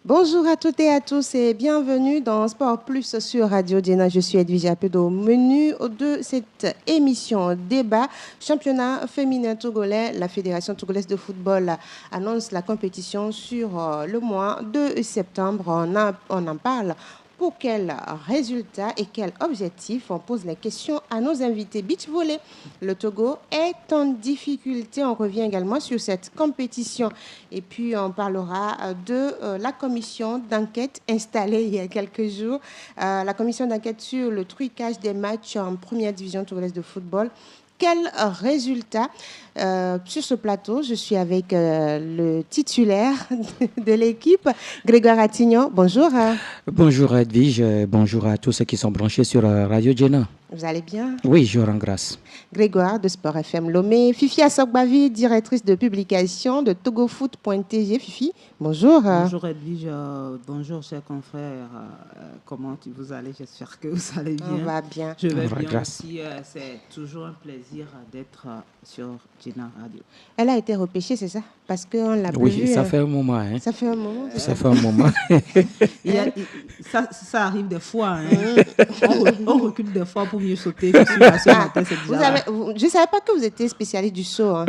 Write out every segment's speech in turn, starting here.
Bonjour à toutes et à tous et bienvenue dans Sport Plus sur Radio Diena. Je suis Edwige Apedo. Au menu de cette émission débat, championnat féminin togolais. La Fédération togolaise de football annonce la compétition sur le mois de septembre. On en parle. Pour quels résultats et quels objectifs? On pose les questions à nos invités. Beach volley, le Togo est en difficulté. On revient également sur cette compétition. Et puis, on parlera de la commission d'enquête installée il y a quelques jours. La commission d'enquête sur le trucage des matchs en première division togolaise de football. Quel résultat? Sur ce plateau, je suis avec le titulaire de l'équipe, Grégoire Attignon. Bonjour. Bonjour Edwige, bonjour à tous ceux qui sont branchés sur Radio Diena. Vous allez bien? Oui, je rends grâce. Grégoire de Sport FM Lomé. Fifi Assogbavi, directrice de publication de togofoot.tg. Fifi, bonjour. Bonjour Edwige, bonjour chers confrères. Comment vous allez? J'espère que vous allez bien. On va bien. Je vais bien aussi. C'est toujours un plaisir d'être sur Diena Radio. Elle a été repêchée, c'est ça? Parce qu'on l'a pas Oui, vue. ça fait un moment. Hein. Ça fait un moment. Ça fait un moment. Ça arrive des fois. Hein. On recule des fois pour mieux sauter. Ce matin, c'est bizarre. Je ne savais pas que vous étiez spécialiste du saut. Hein.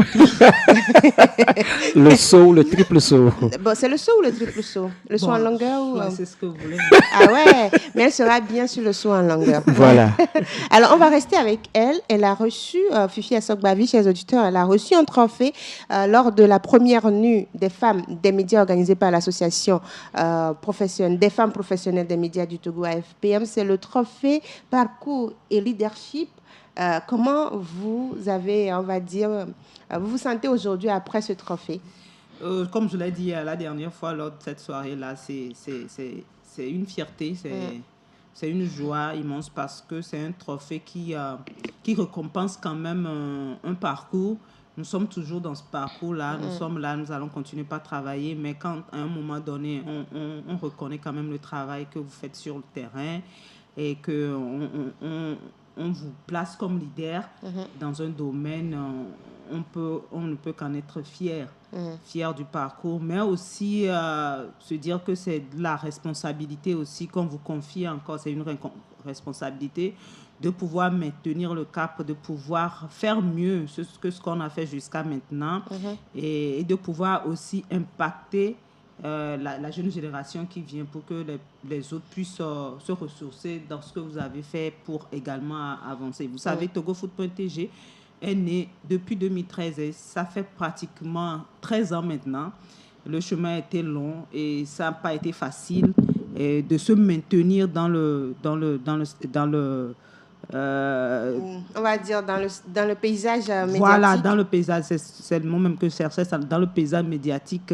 Le saut, le triple saut. Bon, c'est le saut ou le triple saut? Le saut en longueur ou... Ouais, c'est ce que vous voulez. Ah ouais, mais elle sera bien sur le saut en longueur. Voilà. Alors, on va rester avec elle. Elle a reçu, Fifi Assogbavi, chers auditeurs, elle a reçu un trophée lors de la première nue des femmes des médias organisée par l'association professionnelle des femmes professionnelles des médias du Togo, AFPM. C'est le trophée Parcours et Leadership. Comment vous avez, on va dire, vous vous sentez aujourd'hui après ce trophée? Comme je l'ai dit la dernière fois lors de cette soirée-là, c'est une fierté, c'est une joie immense parce que c'est un trophée qui récompense quand même un parcours. Nous sommes toujours dans ce parcours-là, nous sommes là, nous allons continuer par travailler, mais quand à un moment donné, on reconnaît quand même le travail que vous faites sur le terrain et qu'on on vous place comme leader dans un domaine, on ne peut qu'en être fier du parcours, mais aussi se dire que c'est de la responsabilité aussi, qu'on vous confie encore, c'est une responsabilité de pouvoir maintenir le cap, de pouvoir faire mieux que ce qu'on a fait jusqu'à maintenant et de pouvoir aussi impacter la jeune génération qui vient pour que les autres puissent se ressourcer dans ce que vous avez fait pour également avancer. Vous savez, togofoot.tg est né depuis 2013 et ça fait pratiquement 13 ans maintenant. Le chemin a été long et ça n'a pas été facile de se maintenir dans le on va dire dans le paysage médiatique. Voilà, dans le paysage, c'est le mot même que je cherchais, dans le paysage médiatique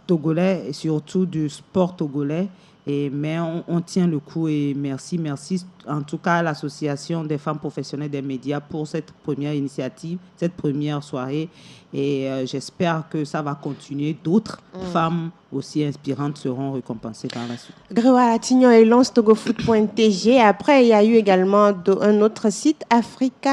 togolais et surtout du sport togolais. Mais on tient le coup et merci en tout cas à l'association des femmes professionnelles des médias pour cette première initiative, cette première soirée et j'espère que ça va continuer. D'autres femmes aussi inspirantes seront récompensées par la suite. Grégoire Attignon et lance togofoot.tg. Après, il y a eu également un autre site, Afrique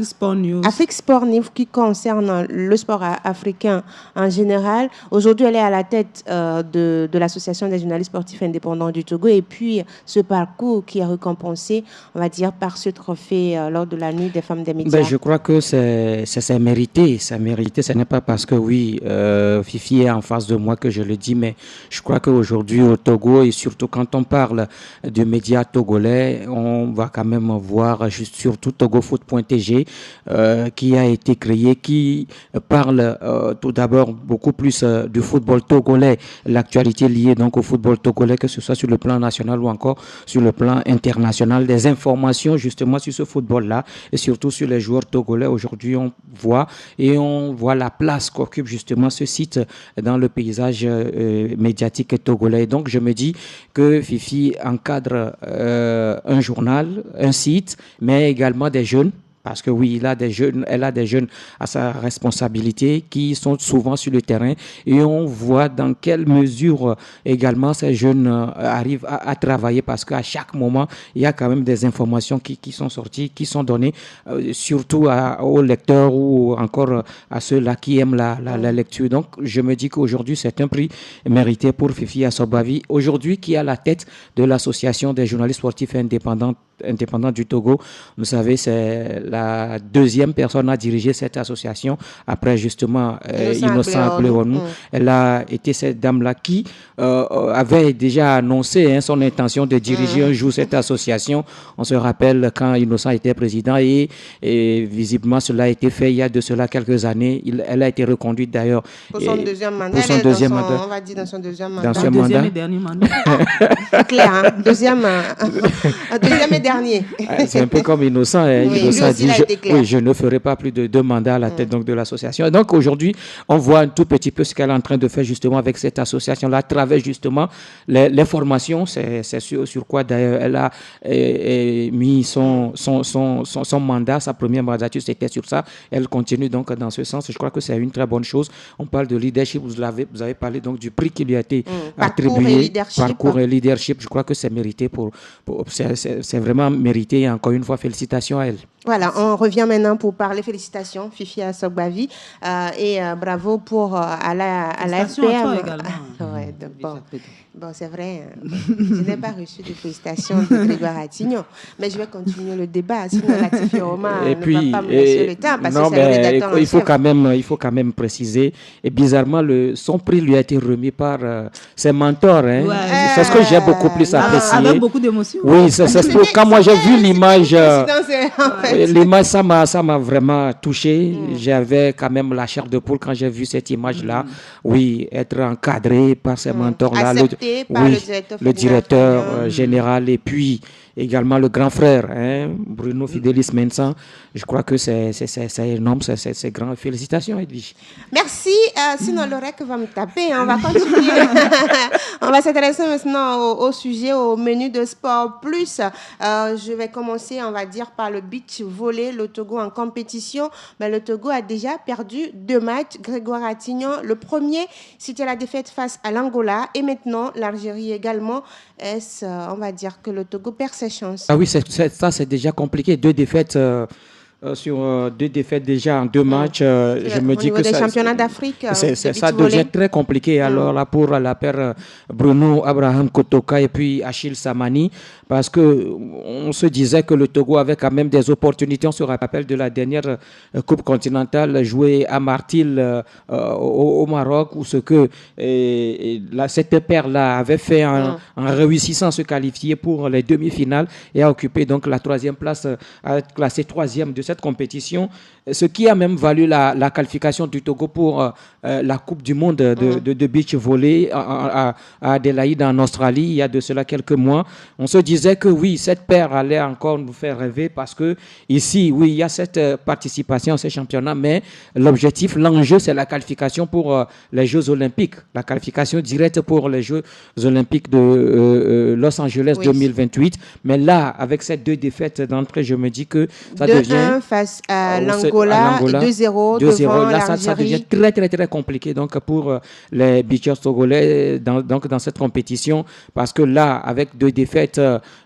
Sport News. Afrique Sport News qui concerne le sport africain en général. Aujourd'hui, elle est à la tête de l'association des journalistes sportifs indépendants du Togo et puis ce parcours qui est récompensé, on va dire, par ce trophée lors de la nuit des femmes des médias. Je crois que c'est mérité. C'est mérité. Ce n'est pas parce que oui, Fifi est en face de moi que je le dis, mais je crois qu'aujourd'hui au Togo et surtout quand on parle de médias togolais, on va quand même voir surtout togofoot.tg qui a été créé, qui parle tout d'abord beaucoup plus du football togolais, l'actualité liée donc au football togolais, que ce soit sur le plan national ou encore sur le plan international, des informations justement sur ce football-là et surtout sur les joueurs togolais. Aujourd'hui, on voit la place qu'occupe justement ce site dans le paysage médiatique togolais. Donc, je me dis que Fifi encadre un journal, un site, mais également des jeunes Parce que oui, elle a des jeunes à sa responsabilité qui sont souvent sur le terrain et on voit dans quelle mesure également ces jeunes arrivent à travailler parce qu'à chaque moment, il y a quand même des informations qui sont sorties, qui sont données, surtout aux lecteurs ou encore à ceux-là qui aiment la lecture. Donc, je me dis qu'aujourd'hui, c'est un prix mérité pour Fifi Assobavi. Aujourd'hui, qui est à la tête de l'association des journalistes sportifs indépendants du Togo. Vous savez, c'est la deuxième personne à diriger cette association après justement Innocent Ablewonou. Elle a été cette dame-là qui avait déjà annoncé son intention de diriger un jour cette association. On se rappelle quand Innocent était président et visiblement cela a été fait il y a de cela quelques années. Elle a été reconduite d'ailleurs. Pour son deuxième mandat. On va dire dans son deuxième mandat. Dans son deuxième et dernier mandat. C'est clair, hein? Deuxième et dernier. C'est un peu comme Innocent. Innocent a dit je ne ferai pas plus de 2 mandats à la tête donc, de l'association. Et donc aujourd'hui, on voit un tout petit peu ce qu'elle est en train de faire justement avec cette association-là, à travers justement les formations. C'est sur quoi d'ailleurs elle a mis son mandat, sa première mandature, c'était sur ça. Elle continue donc dans ce sens. Je crois que c'est une très bonne chose. On parle de leadership. Vous avez parlé donc du prix qui lui a été attribué. Parcours et leadership. Je crois que c'est mérité c'est vraiment mérité. Et encore une fois, félicitations à elle. Voilà, on revient maintenant pour parler. Félicitations, Fifi Assobavi, et bravo pour à la FPM. Ouais, bon, c'est vrai, je n'ai pas reçu de félicitations de Grégoire Attignon, mais je vais continuer le débat, sinon Latifi Roma ne va pas me laisser le temps, parce que c'est le rédacteur il faut quand même préciser, et bizarrement, son prix lui a été remis par ses mentors. Hein. Ouais. C'est ce que j'ai beaucoup plus apprécié. Avec beaucoup d'émotion. Oui, quand moi j'ai vu l'image... L'image, ça m'a vraiment touché. J'avais quand même la chair de poule quand j'ai vu cette image-là. Oui, être encadré par ces mentors-là. Accepté par le directeur général et puis également le grand frère, Bruno Fidelis Mensan. Je crois que c'est énorme, c'est grand. Félicitations, Edwige. Merci. Sinon, le REC va me taper. On va continuer. On va s'intéresser maintenant au sujet, au menu de Sport Plus. Je vais commencer, on va dire, par le beach volley. Le Togo en compétition. Mais le Togo a déjà perdu 2 matchs. Grégoire Attignon, le premier, c'était la défaite face à l'Angola. Et maintenant, l'Algérie également. Est-ce, on va dire, que le Togo perd ses chances? Ah oui, ça, c'est déjà compliqué. 2 défaites... sur 2 défaites déjà en 2 matchs, je me dis que des championnats d'Afrique, ça devient très compliqué. Alors là, pour la paire Bruno Abraham Kotoka et puis Achille Samani, parce que on se disait que le Togo avait quand même des opportunités. On se rappelle de la dernière Coupe continentale jouée à Martil au Maroc, où cette paire-là avait fait en réussissant à se qualifier pour les demi-finales et a occupé donc la 3e place, à être classé 3e de cette compétition, ce qui a même valu la qualification du Togo pour la Coupe du monde de beach volley à Adélaïde en Australie il y a de cela quelques mois. On se disait que oui, cette paire allait encore nous faire rêver parce que ici, oui, il y a cette participation à ces championnats, mais l'enjeu, c'est la qualification pour les Jeux Olympiques, la qualification directe pour les Jeux Olympiques de Los Angeles 2028. Mais là, avec ces 2 défaites d'entrée, je me dis que ça devient... face à l'Angola, 2-0 devant là, ça devient très, très, très compliqué donc, pour les beachers togolais dans cette compétition. Parce que là, avec 2 défaites,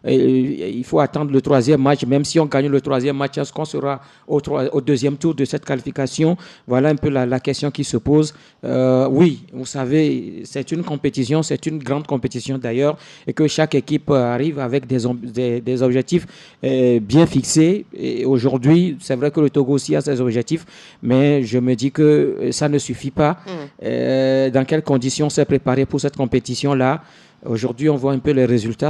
il faut attendre le 3e match. Même si on gagne le 3e match, est-ce qu'on sera au 2e tour de cette qualification? Voilà un peu la question qui se pose. Oui, vous savez, c'est une compétition, c'est une grande compétition d'ailleurs, et que chaque équipe arrive avec des objectifs bien fixés. Et aujourd'hui, c'est vrai que le Togo aussi a ses objectifs, mais je me dis que ça ne suffit pas. Dans quelles conditions s'est préparé pour cette compétition-là? Aujourd'hui, on voit un peu les résultats,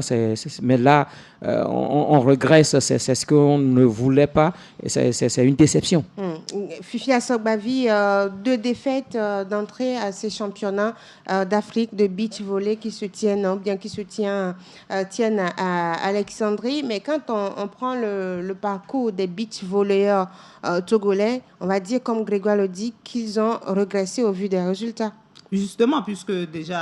mais là, on regresse, c'est ce qu'on ne voulait pas, et c'est une déception. Fifi Assobavi, 2 défaites d'entrée à ces championnats d'Afrique de beach volley qui se tiennent, tiennent à Alexandrie. Mais quand on prend le parcours des beach volleyeurs togolais, on va dire, comme Grégoire le dit, qu'ils ont régressé au vu des résultats. Justement, puisque déjà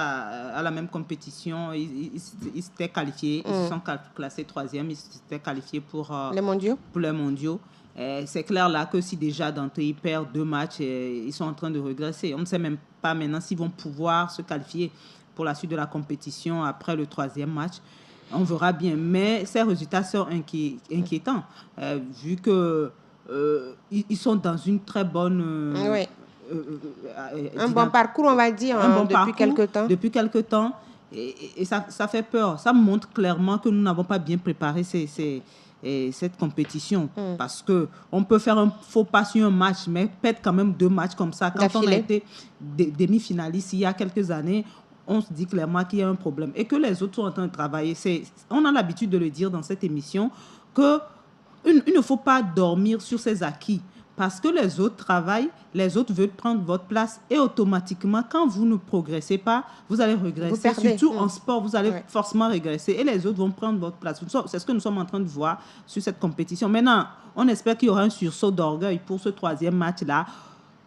à la même compétition, ils s'étaient qualifiés, ils se sont classés 3e, ils s'étaient qualifiés pour les mondiaux. Pour les mondiaux. C'est clair là que si déjà d'entrée ils perdent 2 matchs, ils sont en train de régresser. On ne sait même pas maintenant s'ils vont pouvoir se qualifier pour la suite de la compétition après le 3e match. On verra bien. Mais ces résultats sont inquiétants, vu que ils sont dans une très bonne... Oui. Un bon parcours, on va dire, depuis quelque temps. Et ça fait peur. Ça montre clairement que nous n'avons pas bien préparé cette compétition. Parce qu'on peut faire un faux pas sur un match, mais perdre quand même 2 matchs comme ça. Quand on a été demi-finaliste il y a quelques années, on se dit clairement qu'il y a un problème. Et que les autres sont en train de travailler. On a l'habitude de le dire dans cette émission, qu'il ne faut pas dormir sur ses acquis. Parce que les autres travaillent, les autres veulent prendre votre place et automatiquement, quand vous ne progressez pas, vous allez régresser. Surtout en sport, vous allez forcément régresser et les autres vont prendre votre place. C'est ce que nous sommes en train de voir sur cette compétition. Maintenant, on espère qu'il y aura un sursaut d'orgueil pour ce 3e match-là.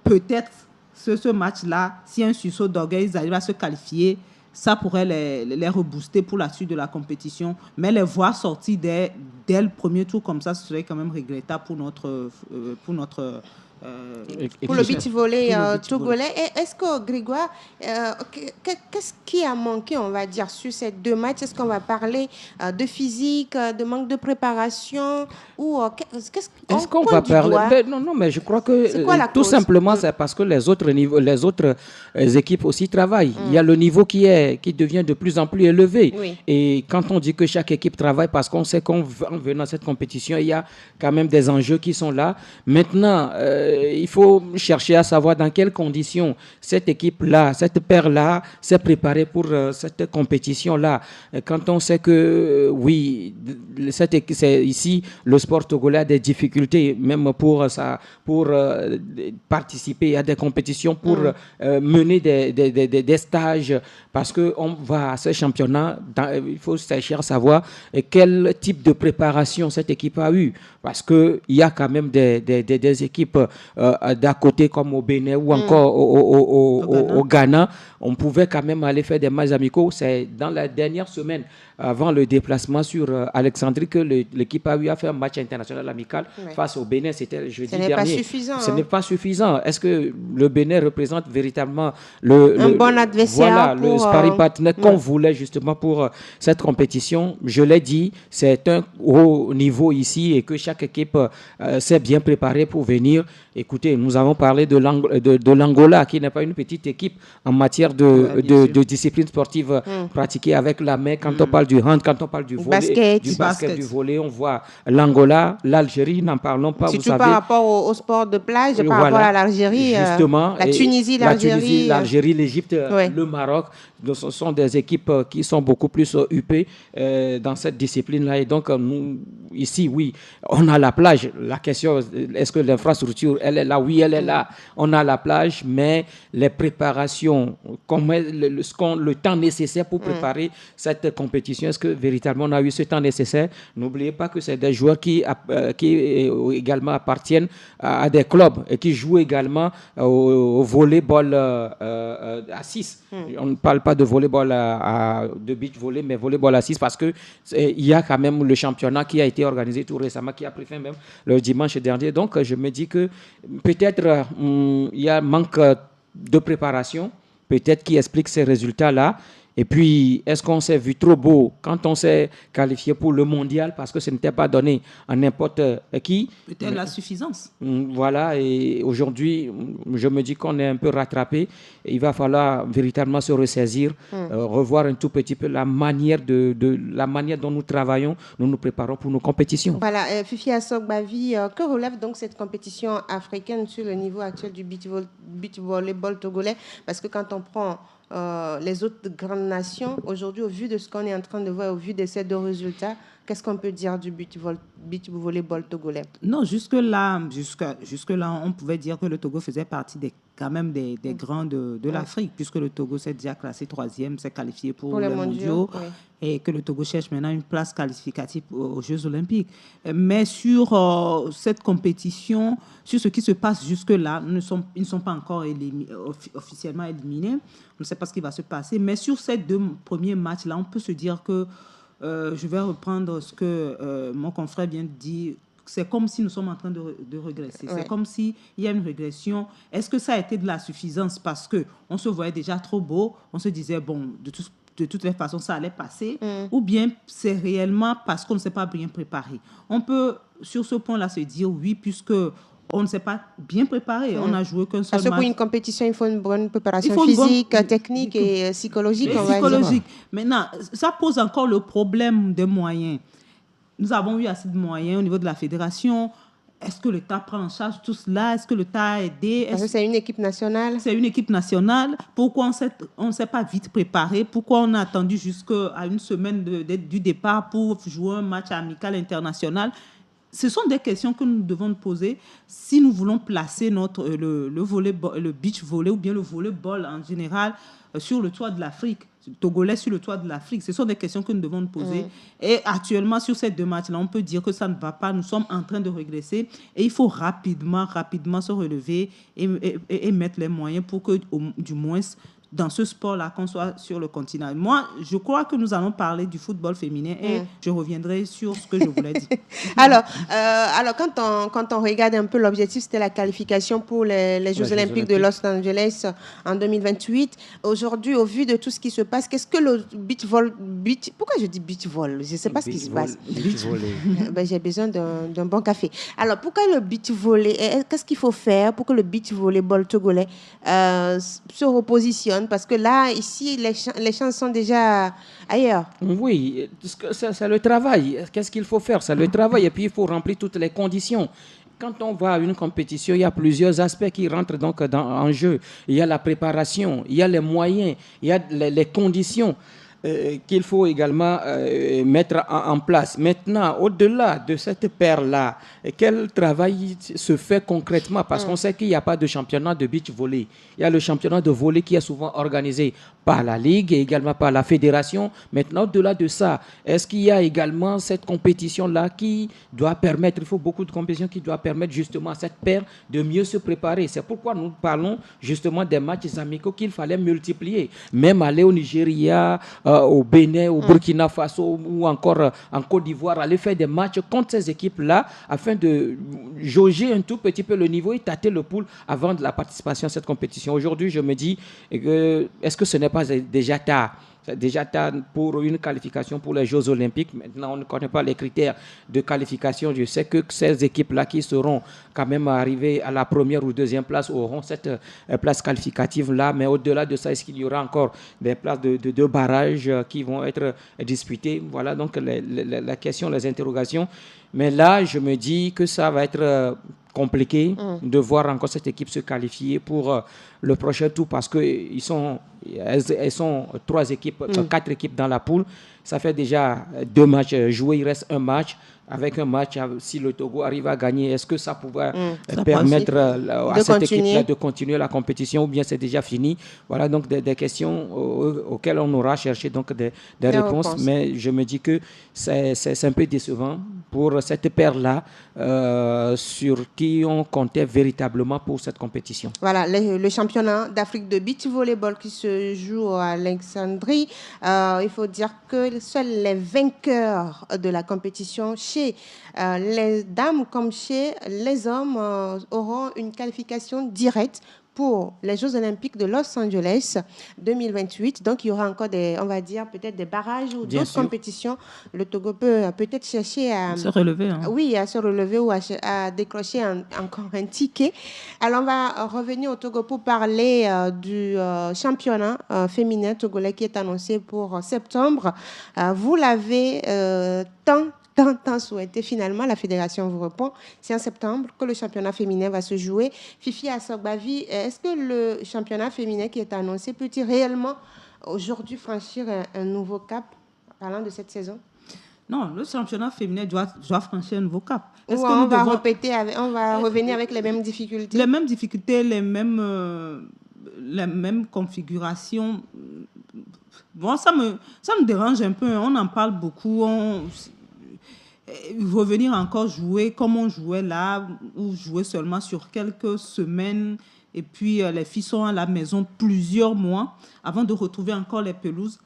Peut-être ce match-là, si un sursaut d'orgueil, ils arrivent à se qualifier, ça pourrait les rebooster pour la suite de la compétition. Mais les voir sortir dès le premier tour comme ça, ce serait quand même regrettable pour le beach volley togolais. Et est-ce que, Grégoire, qu'est-ce qui a manqué, on va dire, sur ces 2 matchs? Est-ce qu'on va parler de physique, de manque de préparation ou est-ce qu'on va parler Non, mais je crois que tout simplement, c'est parce que les autres équipes aussi travaillent. Il y a le niveau qui devient de plus en plus élevé. Oui. Et quand on dit que chaque équipe travaille, parce qu'on sait qu'en venant à cette compétition, il y a quand même des enjeux qui sont là. Maintenant, il faut chercher à savoir dans quelles conditions cette équipe-là, cette paire-là s'est préparée pour cette compétition-là. Quand on sait que, oui, ici, le sport togolais a des difficultés, même pour participer à des compétitions, pour mener des stages, parce qu'on va à ce championnat, il faut chercher à savoir quel type de préparation cette équipe a eu, parce qu'il y a quand même des équipes d'à côté comme au Bénin ou encore au Ghana. On pouvait quand même aller faire des matchs amicaux. C'est dans la dernière semaine avant le déplacement sur Alexandrie que l'équipe a eu à faire un match international amical face au Bénin. C'était jeudi dernier. Ce n'est pas suffisant. Est-ce que le Bénin représente véritablement un bon adversaire, le sparring partner qu'on voulait justement pour cette compétition? Je l'ai dit, c'est un haut niveau ici et que chaque équipe s'est bien préparée pour venir. Écoutez, nous avons parlé de l'Angola, qui n'est pas une petite équipe en matière de discipline sportive pratiquée avec la main. Quand on parle du hand, quand on parle du volley, du basket, du volley, on voit l'Angola, l'Algérie, n'en parlons pas. Surtout par rapport au sport de plage, par rapport à l'Algérie, justement, la Tunisie, l'Algérie, l'Égypte, le Maroc. Ce sont des équipes qui sont beaucoup plus huppées dans cette discipline-là. Et donc, nous, ici, oui, on a la plage. La question, est-ce que l'infrastructure, elle est là? Oui, elle est là. On a la plage, mais les préparations, le temps nécessaire pour préparer cette compétition, est-ce que véritablement on a eu ce temps nécessaire? N'oubliez pas que c'est des joueurs qui également appartiennent à des clubs et qui jouent également au volleyball à 6. On ne parle pas de volleyball de beach volley, mais volleyball à 6 parce qu'il y a quand même le championnat qui a été organisé tout récemment, qui a pris fin même le dimanche dernier. Donc, je me dis que peut-être il y a un manque de préparation, peut-être qui explique ces résultats-là. Et puis, est-ce qu'on s'est vu trop beau quand on s'est qualifié pour le mondial parce que ce n'était pas donné à n'importe qui? Peut-être la suffisance. Voilà, et aujourd'hui, je me dis qu'on est un peu rattrapé. Il va falloir véritablement se ressaisir, revoir un tout petit peu la manière dont nous travaillons, nous préparons pour nos compétitions. Voilà, Fifi Assogbavi, que relève donc cette compétition africaine sur le niveau actuel du beach volleyball togolais? Parce que quand on prend les autres grandes nations, aujourd'hui, au vu de ce qu'on est en train de voir, au vu de ces 2 résultats, qu'est-ce qu'on peut dire du beach volleyball togolais? Non, jusque-là, on pouvait dire que le Togo faisait partie quand même des grands de l'Afrique, puisque le Togo s'est déjà classé 3e, s'est qualifié pour les mondiaux, et que le Togo cherche maintenant une place qualificative aux Jeux Olympiques. Mais sur cette compétition, sur ce qui se passe jusque-là, ils ne sont pas encore officiellement éliminés. On ne sait pas ce qui va se passer. Mais sur ces 2 premiers matchs-là, on peut se dire que je vais reprendre ce que mon confrère vient de dire c'est comme si nous sommes en train de régresser. Ouais. C'est comme s'il y a une régression. Est-ce que ça a été de la suffisance parce qu'on se voyait déjà trop beau, on se disait, bon, de toutes les façons, ça allait passer, ou bien c'est réellement parce qu'on ne s'est pas bien préparé. On peut, sur ce point-là, se dire oui, puisque on ne s'est pas bien préparé. On n'a joué qu'un seul Parce que match. pour une compétition, il faut une bonne préparation Il faut une bonne- physique, technique et psychologique. Et on va dire. psychologique. Maintenant, ça pose encore le problème des moyens. Nous avons eu assez de moyens au niveau de la fédération. Est-ce que l'État prend en charge tout cela? Est-ce que l'État a aidé? Parce que c'est une équipe nationale. C'est une équipe nationale. Pourquoi on ne s'est pas vite préparé? Pourquoi on a attendu jusqu'à une semaine du départ pour jouer un match amical international? Ce sont des questions que nous devons nous poser si nous voulons placer le beach volley ou bien le volleyball en général sur le toit de l'Afrique. Togolais sur le toit de l'Afrique. Ce sont des questions que nous devons nous poser. Et actuellement, sur ces 2 matchs-là, on peut dire que ça ne va pas. Nous sommes en train de régresser et il faut rapidement se relever et mettre les moyens pour que, du moins, dans ce sport-là, qu'on soit sur le continent. Moi, je crois que nous allons parler du football féminin et je reviendrai sur ce que je voulais dire. Alors, quand on regarde un peu l'objectif, c'était la qualification pour les Jeux Olympiques de Los Angeles en 2028. Aujourd'hui, au vu de tout ce qui se passe, qu'est-ce que le pourquoi je dis beach volley? Je ne sais pas ce qui se passe. J'ai besoin d'un bon café. Alors, pourquoi le beach volley? Qu'est-ce qu'il faut faire pour que le beach volleyball togolais se repositionne? Parce que là, ici, les chances sont déjà ailleurs. Oui, c'est le travail. Qu'est-ce qu'il faut faire? C'est le travail et puis il faut remplir toutes les conditions. Quand on va à une compétition, il y a plusieurs aspects qui rentrent donc en jeu. Il y a la préparation, il y a les moyens, il y a les conditions qu'il faut également mettre en place. Maintenant, au-delà de cette paire-là, quel travail se fait concrètement? Parce qu'on sait qu'il n'y a pas de championnat de beach volley. Il y a le championnat de volley qui est souvent organisé par la Ligue et également par la fédération. Maintenant, au-delà de ça, est-ce qu'il y a également cette compétition-là qui doit permettre, il faut beaucoup de compétitions qui doivent permettre justement à cette paire de mieux se préparer. C'est pourquoi nous parlons justement des matchs amicaux qu'il fallait multiplier. Même aller au Nigeria, au Bénin, au Burkina Faso ou encore en Côte d'Ivoire, aller faire des matchs contre ces équipes-là afin de jauger un tout petit peu le niveau et tâter le pouls avant de la participation à cette compétition. Aujourd'hui, je me dis, est-ce que ce n'est pas déjà tard? C'est déjà tard pour une qualification pour les Jeux Olympiques. Maintenant, on ne connaît pas les critères de qualification. Je sais que ces équipes-là qui seront quand même arrivées à la première ou deuxième place auront cette place qualificative-là. Mais au-delà de ça, est-ce qu'il y aura encore des places de barrage qui vont être disputées? Voilà donc la question, les interrogations. Mais là, je me dis que ça va être compliqué de voir encore cette équipe se qualifier pour le prochain tour parce qu'elles sont 3 équipes, 4 équipes dans la poule. Ça fait déjà 2 matchs joués, il reste un match. Avec un match, si le Togo arrive à gagner, est-ce que ça pourrait permettre à cette équipe-là de continuer la compétition ou bien c'est déjà fini? Voilà donc des questions auxquelles on aura cherché donc des réponses. Mais je me dis que c'est un peu décevant pour cette paire-là sur qui on comptait véritablement pour cette compétition. Voilà, le championnat d'Afrique de beach volleyball qui se joue à Alexandrie. Il faut dire que seuls les vainqueurs de la compétition chez les dames comme chez les hommes auront une qualification directe pour les Jeux Olympiques de Los Angeles 2028. Donc, il y aura encore on va dire, peut-être des barrages ou d'autres compétitions. Le Togo peut peut-être chercher à se relever. Oui, à se relever ou à décrocher encore un ticket. Alors, on va revenir au Togo pour parler du championnat féminin togolais qui est annoncé pour septembre. Vous l'avez tant souhaité. Finalement, la fédération vous répond. C'est en septembre que le championnat féminin va se jouer. Fifi Assogbavi, est-ce que le championnat féminin qui est annoncé peut-il réellement aujourd'hui franchir un nouveau cap parlant de cette saison? Non, le championnat féminin doit franchir un nouveau cap. On va revenir avec les mêmes difficultés? Les mêmes difficultés, les mêmes configurations. Bon, ça me dérange un peu. On en parle beaucoup. Revenir encore jouer comme on jouait là, ou jouer seulement sur quelques semaines, et puis les filles sont à la maison plusieurs mois avant de retrouver encore les pelouses.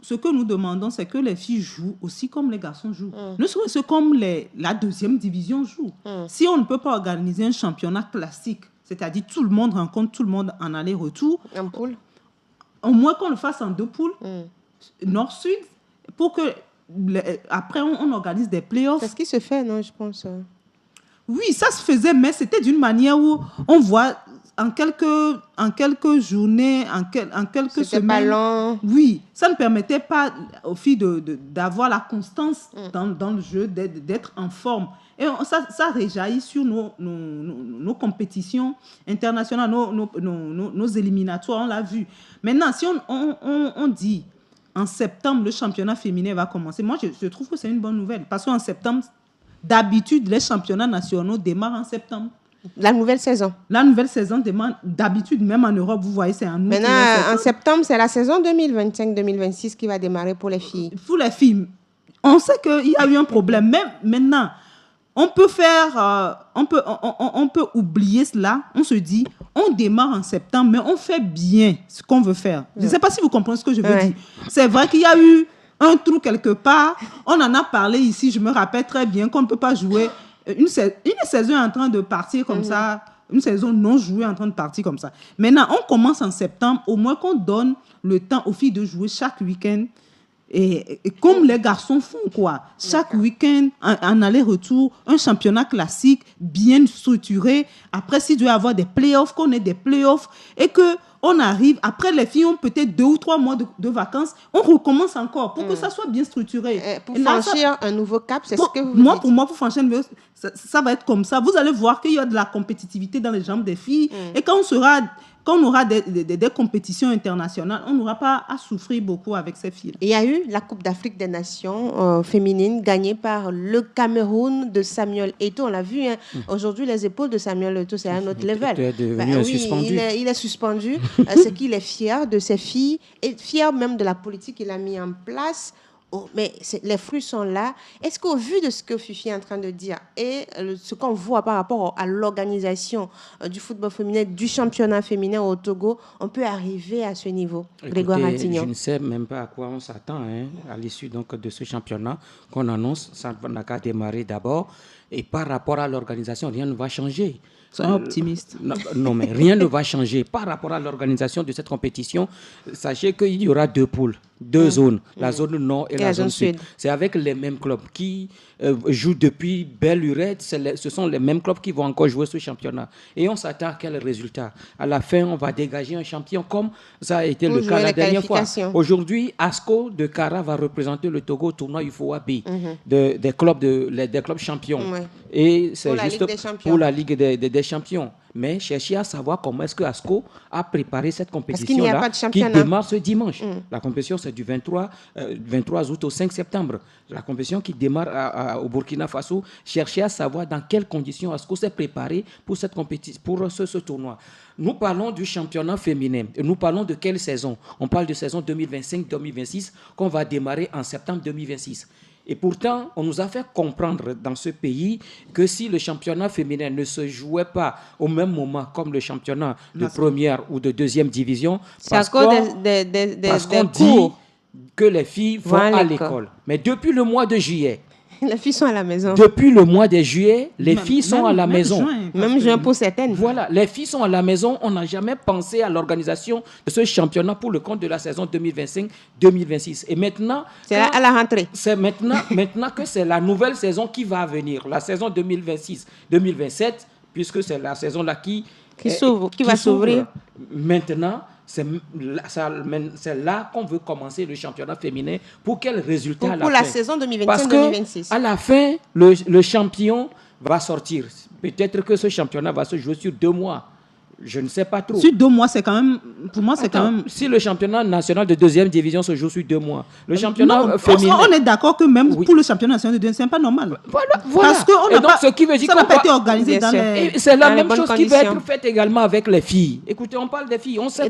ce que nous demandons, c'est que les filles jouent aussi comme les garçons jouent. Ne serait-ce comme la deuxième division joue. Si on ne peut pas organiser un championnat classique, c'est-à-dire tout le monde rencontre tout le monde en aller-retour, en poule, au moins qu'on le fasse en 2 poules, nord-sud, pour que après on organise des playoffs. C'est ce qui se fait, non, je pense. Oui, ça se faisait, mais c'était d'une manière où on voit en quelques journées, en quelques c'était semaines. Pas lent. Oui, ça ne permettait pas aux filles d'avoir la constance dans le jeu, d'être en forme. Et ça réjaillit sur nos compétitions internationales, nos éliminatoires, on l'a vu. Maintenant, si on dit en septembre, le championnat féminin va commencer, moi, je trouve que c'est une bonne nouvelle. Parce qu'en septembre, d'habitude, les championnats nationaux démarrent en septembre. La nouvelle saison. La nouvelle saison démarre, d'habitude, même en Europe, vous voyez, c'est en août. Maintenant, en septembre, c'est la saison 2025-2026 qui va démarrer pour les filles. Pour les filles, on sait qu'il y a eu un problème. Même maintenant, on peut oublier cela. On se dit, on démarre en septembre, mais on fait bien ce qu'on veut faire. Je ne sais pas si vous comprenez ce que je veux dire. C'est vrai qu'il y a eu un trou quelque part. On en a parlé ici. Je me rappelle très bien qu'on ne peut pas jouer. Une saison est en train de partir comme ça. Une saison non jouée en train de partir comme ça. Maintenant, on commence en septembre. Au moins qu'on donne le temps aux filles de jouer chaque week-end. Et comme les garçons font, quoi. Chaque week-end, en aller-retour, un championnat classique bien structuré. Après, s'il doit y avoir des playoffs, qu'on ait des playoffs et qu'on arrive, après les filles ont peut-être 2 ou 3 mois de vacances, on recommence encore pour que ça soit bien structuré. Pour franchir un nouveau cap, c'est ce que vous dites. Pour moi, pour franchir un nouveau cap, ça va être comme ça. Vous allez voir qu'il y a de la compétitivité dans les jambes des filles. Et quand on aura des compétitions internationales, on n'aura pas à souffrir beaucoup avec ces filles. Il y a eu la Coupe d'Afrique des Nations féminine gagnée par le Cameroun de Samuel Eto'o. On l'a vu, hein. Aujourd'hui, les épaules de Samuel Eto'o, c'est un autre level. Il est suspendu. C'est qu'il est fier de ses filles et fier même de la politique qu'il a mis en place. Mais les fruits sont là. Est-ce qu'au vu de ce que Fifi est en train de dire et ce qu'on voit par rapport à l'organisation du football féminin, du championnat féminin au Togo, on peut arriver à ce niveau? Grégoire Matignon. Je ne sais même pas à quoi on s'attend à l'issue donc, de ce championnat qu'on annonce. Ça n'a qu'à démarrer d'abord. Et par rapport à l'organisation, rien ne va changer. Soyons optimistes. Non, mais rien ne va changer. Par rapport à l'organisation de cette compétition, sachez qu'il y aura 2 poules, 2 zones, la zone nord et la zone sud. C'est avec les mêmes clubs qui jouent depuis belle lurette. Ce sont les mêmes clubs qui vont encore jouer ce championnat. Et on s'attend à quel résultat? À la fin, on va dégager un champion comme ça a été le cas la dernière fois. Aujourd'hui, ASCO de Kara va représenter le Togo au tournoi UFOA B des clubs champions. Et c'est juste pour la Ligue des champions. Mais cherchez à savoir comment est-ce que ASCO a préparé cette compétition-là qui démarre ce dimanche. La compétition, c'est du 23 août au 5 septembre. La compétition qui démarre au Burkina Faso. Cherchez à savoir dans quelles conditions ASCO s'est préparé pour cette compétition, pour ce tournoi. Nous parlons du championnat féminin. Nous parlons de quelle saison? On parle de saison 2025-2026 qu'on va démarrer en septembre 2026. Et pourtant, on nous a fait comprendre dans ce pays que si le championnat féminin ne se jouait pas au même moment comme le championnat de première ou de deuxième division, parce qu'on dit que les filles vont à l'école. Mais depuis le mois de juillet, les filles sont à la maison. Depuis le mois de juillet, les filles sont à la maison. Même juin pour certaines. Voilà, les filles sont à la maison. On n'a jamais pensé à l'organisation de ce championnat pour le compte de la saison 2025-2026. Et maintenant... C'est à la rentrée. C'est maintenant que c'est la nouvelle saison qui va venir. La saison 2026-2027, puisque c'est la saison là qui va s'ouvrir. Maintenant... C'est là qu'on veut commencer le championnat féminin. Pour quel résultat pour la saison 2025-2026? Parce qu'à la fin, le champion va sortir. Peut-être que ce championnat va se jouer sur 2 mois. Je ne sais pas trop. Sur 2 mois, c'est quand même... Pour moi, c'est quand même... Si le championnat national de deuxième division se joue sur 2 mois, le championnat féminin... On est d'accord que même pour le championnat national de deuxième, c'est pas normal. Voilà. Parce que ce qui veut dire ça n'a pas été organisé dans les... C'est la même chose qui va être faite également avec les filles. Écoutez, on parle des filles. On sait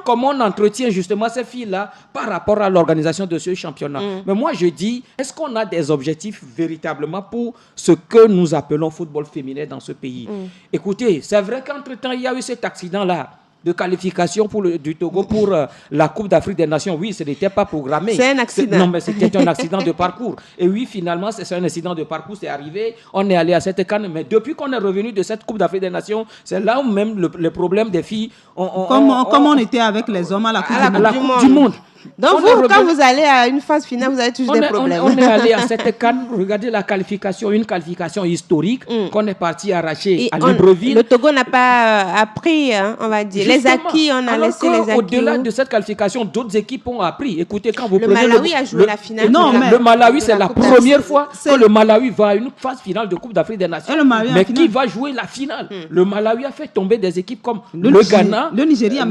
comment on entretient justement ces filles-là par rapport à l'organisation de ce championnat. Mais moi, je dis, est-ce qu'on a des objectifs véritablement pour ce que nous appelons football féminin dans ce pays? Écoutez, c'est vrai qu'entre-temps, il y a eu cet accident-là de qualification du Togo pour la Coupe d'Afrique des Nations. Oui, ce n'était pas programmé. C'est un accident. Non, mais c'était un accident de parcours. Et oui, finalement, c'est un accident de parcours, c'est arrivé. On est allé à cette CAN, mais depuis qu'on est revenu de cette Coupe d'Afrique des Nations, c'est là où même le problème des filles... Comme on était avec les hommes à la Coupe du Monde. Donc quand vous allez à une phase finale, vous avez toujours des problèmes. On est allé à cette CAN, regardez la qualification, une qualification historique qu'on est parti arracher à Libreville. Le Togo n'a pas appris, hein, on va dire. Justement, les acquis, on a laissé les acquis. Au-delà de cette qualification, d'autres équipes ont appris. Écoutez, quand vous le Malawi a joué la finale. Le Malawi, c'est la première fois que le Malawi va à une phase finale de Coupe d'Afrique des Nations. Mais qui va jouer la finale? Le Malawi a fait tomber des équipes comme le Ghana. Le Nigeria,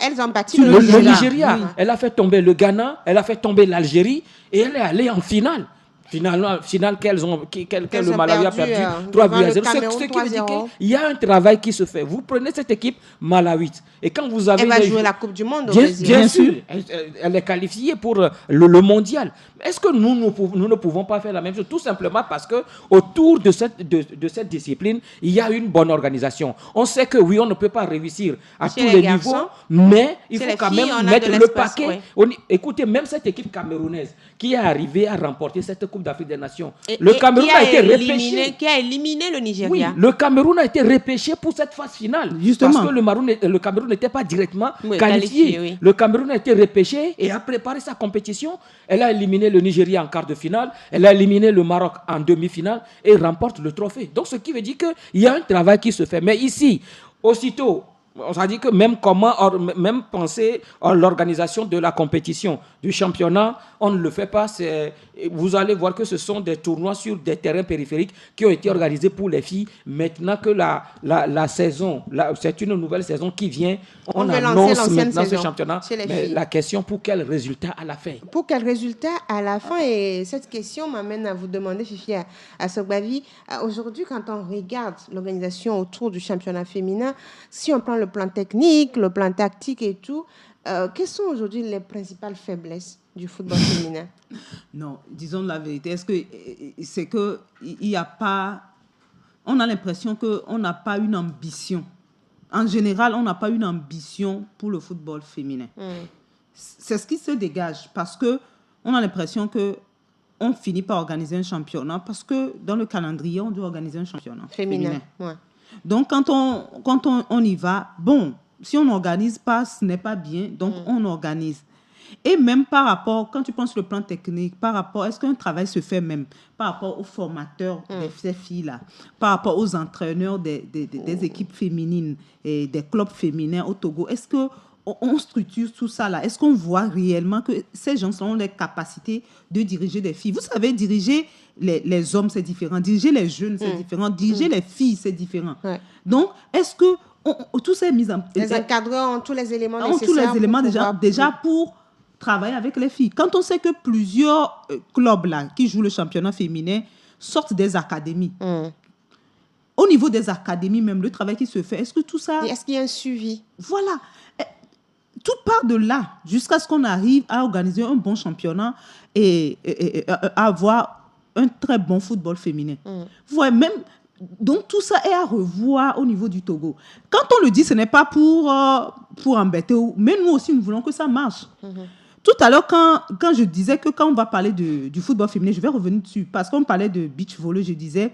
elles ont battu le Nigeria. Oui. Elle a fait tomber le Ghana, elle a fait tomber l'Algérie et elle est allée en finale. Finale que le Malawi a perdu 3-0. Ce qui veut dire qu'il y a un travail qui se fait. Vous prenez cette équipe malawite et quand vous avez... Elle va jouer la Coupe du Monde au Brésil. Bien sûr. Elle est qualifiée pour le mondial. Est-ce que nous ne pouvons pas faire la même chose? Tout simplement parce que autour de cette discipline, il y a une bonne organisation. On sait que oui, on ne peut pas réussir à tous les niveaux, mais il faut quand même mettre le paquet. Oui. Écoutez, même cette équipe camerounaise qui est arrivée à remporter cette Coupe d'Afrique des Nations. Le Cameroun a été repêché. Qui a éliminé le Nigeria. Oui, le Cameroun a été repêché pour cette phase finale. Justement. Parce que le Cameroun n'était pas directement qualifié. Oui. Le Cameroun a été repêché et a préparé sa compétition. Elle a éliminé le Nigeria en quart de finale. Elle a éliminé le Maroc en demi-finale et remporte le trophée. Donc, ce qui veut dire qu'il y a un travail qui se fait. Mais ici, aussitôt... On s'est dit que même penser à l'organisation de la compétition, du championnat, on ne le fait pas. Vous allez voir que ce sont des tournois sur des terrains périphériques qui ont été organisés pour les filles. Maintenant que la saison, c'est une nouvelle saison qui vient, on annonce maintenant ce championnat. Mais la question, pour quel résultat à la fin? Pour quel résultat à la fin? Et cette question m'amène à vous demander, Fifi Asogbavi, aujourd'hui, quand on regarde l'organisation autour du championnat féminin, si on prend le plan technique, le plan tactique et tout, quelles sont aujourd'hui les principales faiblesses du football féminin? Non, disons la vérité. C'est que il y a pas... On a l'impression qu'on n'a pas une ambition. En général, on n'a pas une ambition pour le football féminin. C'est ce qui se dégage parce qu'on a l'impression qu'on finit par organiser un championnat parce que dans le calendrier, on doit organiser un championnat féminin. Ouais. Donc, quand on y va, bon, si on n'organise pas, ce n'est pas bien, donc on organise. Et même par rapport, quand tu penses le plan technique, par rapport, est-ce qu'un travail se fait même par rapport aux formateurs de ces filles-là, par rapport aux entraîneurs des équipes féminines et des clubs féminins au Togo, est-ce qu'on structure tout ça là? Est-ce qu'on voit réellement que ces gens ont les capacités de diriger des filles? Vous savez, diriger les hommes, c'est différent. Diriger les jeunes, c'est différent. Diriger les filles, c'est différent. Ouais. Donc, est-ce que tout ça est mis en place? Les encadreurs ont tous les éléments nécessaires. Tous les éléments déjà pour travailler avec les filles. Quand on sait que plusieurs clubs là, qui jouent le championnat féminin sortent des académies, au niveau des académies même, le travail qui se fait, est-ce que tout ça... Et est-ce qu'il y a un suivi? Voilà. Tout part de là, jusqu'à ce qu'on arrive à organiser un bon championnat et à avoir un très bon football féminin. Vous voyez, même... Donc, tout ça est à revoir au niveau du Togo. Quand on le dit, ce n'est pas pour embêter, mais nous aussi, nous voulons que ça marche. Tout à l'heure, quand je disais que quand on va parler du football féminin, je vais revenir dessus, parce qu'on parlait de beach volley, je disais,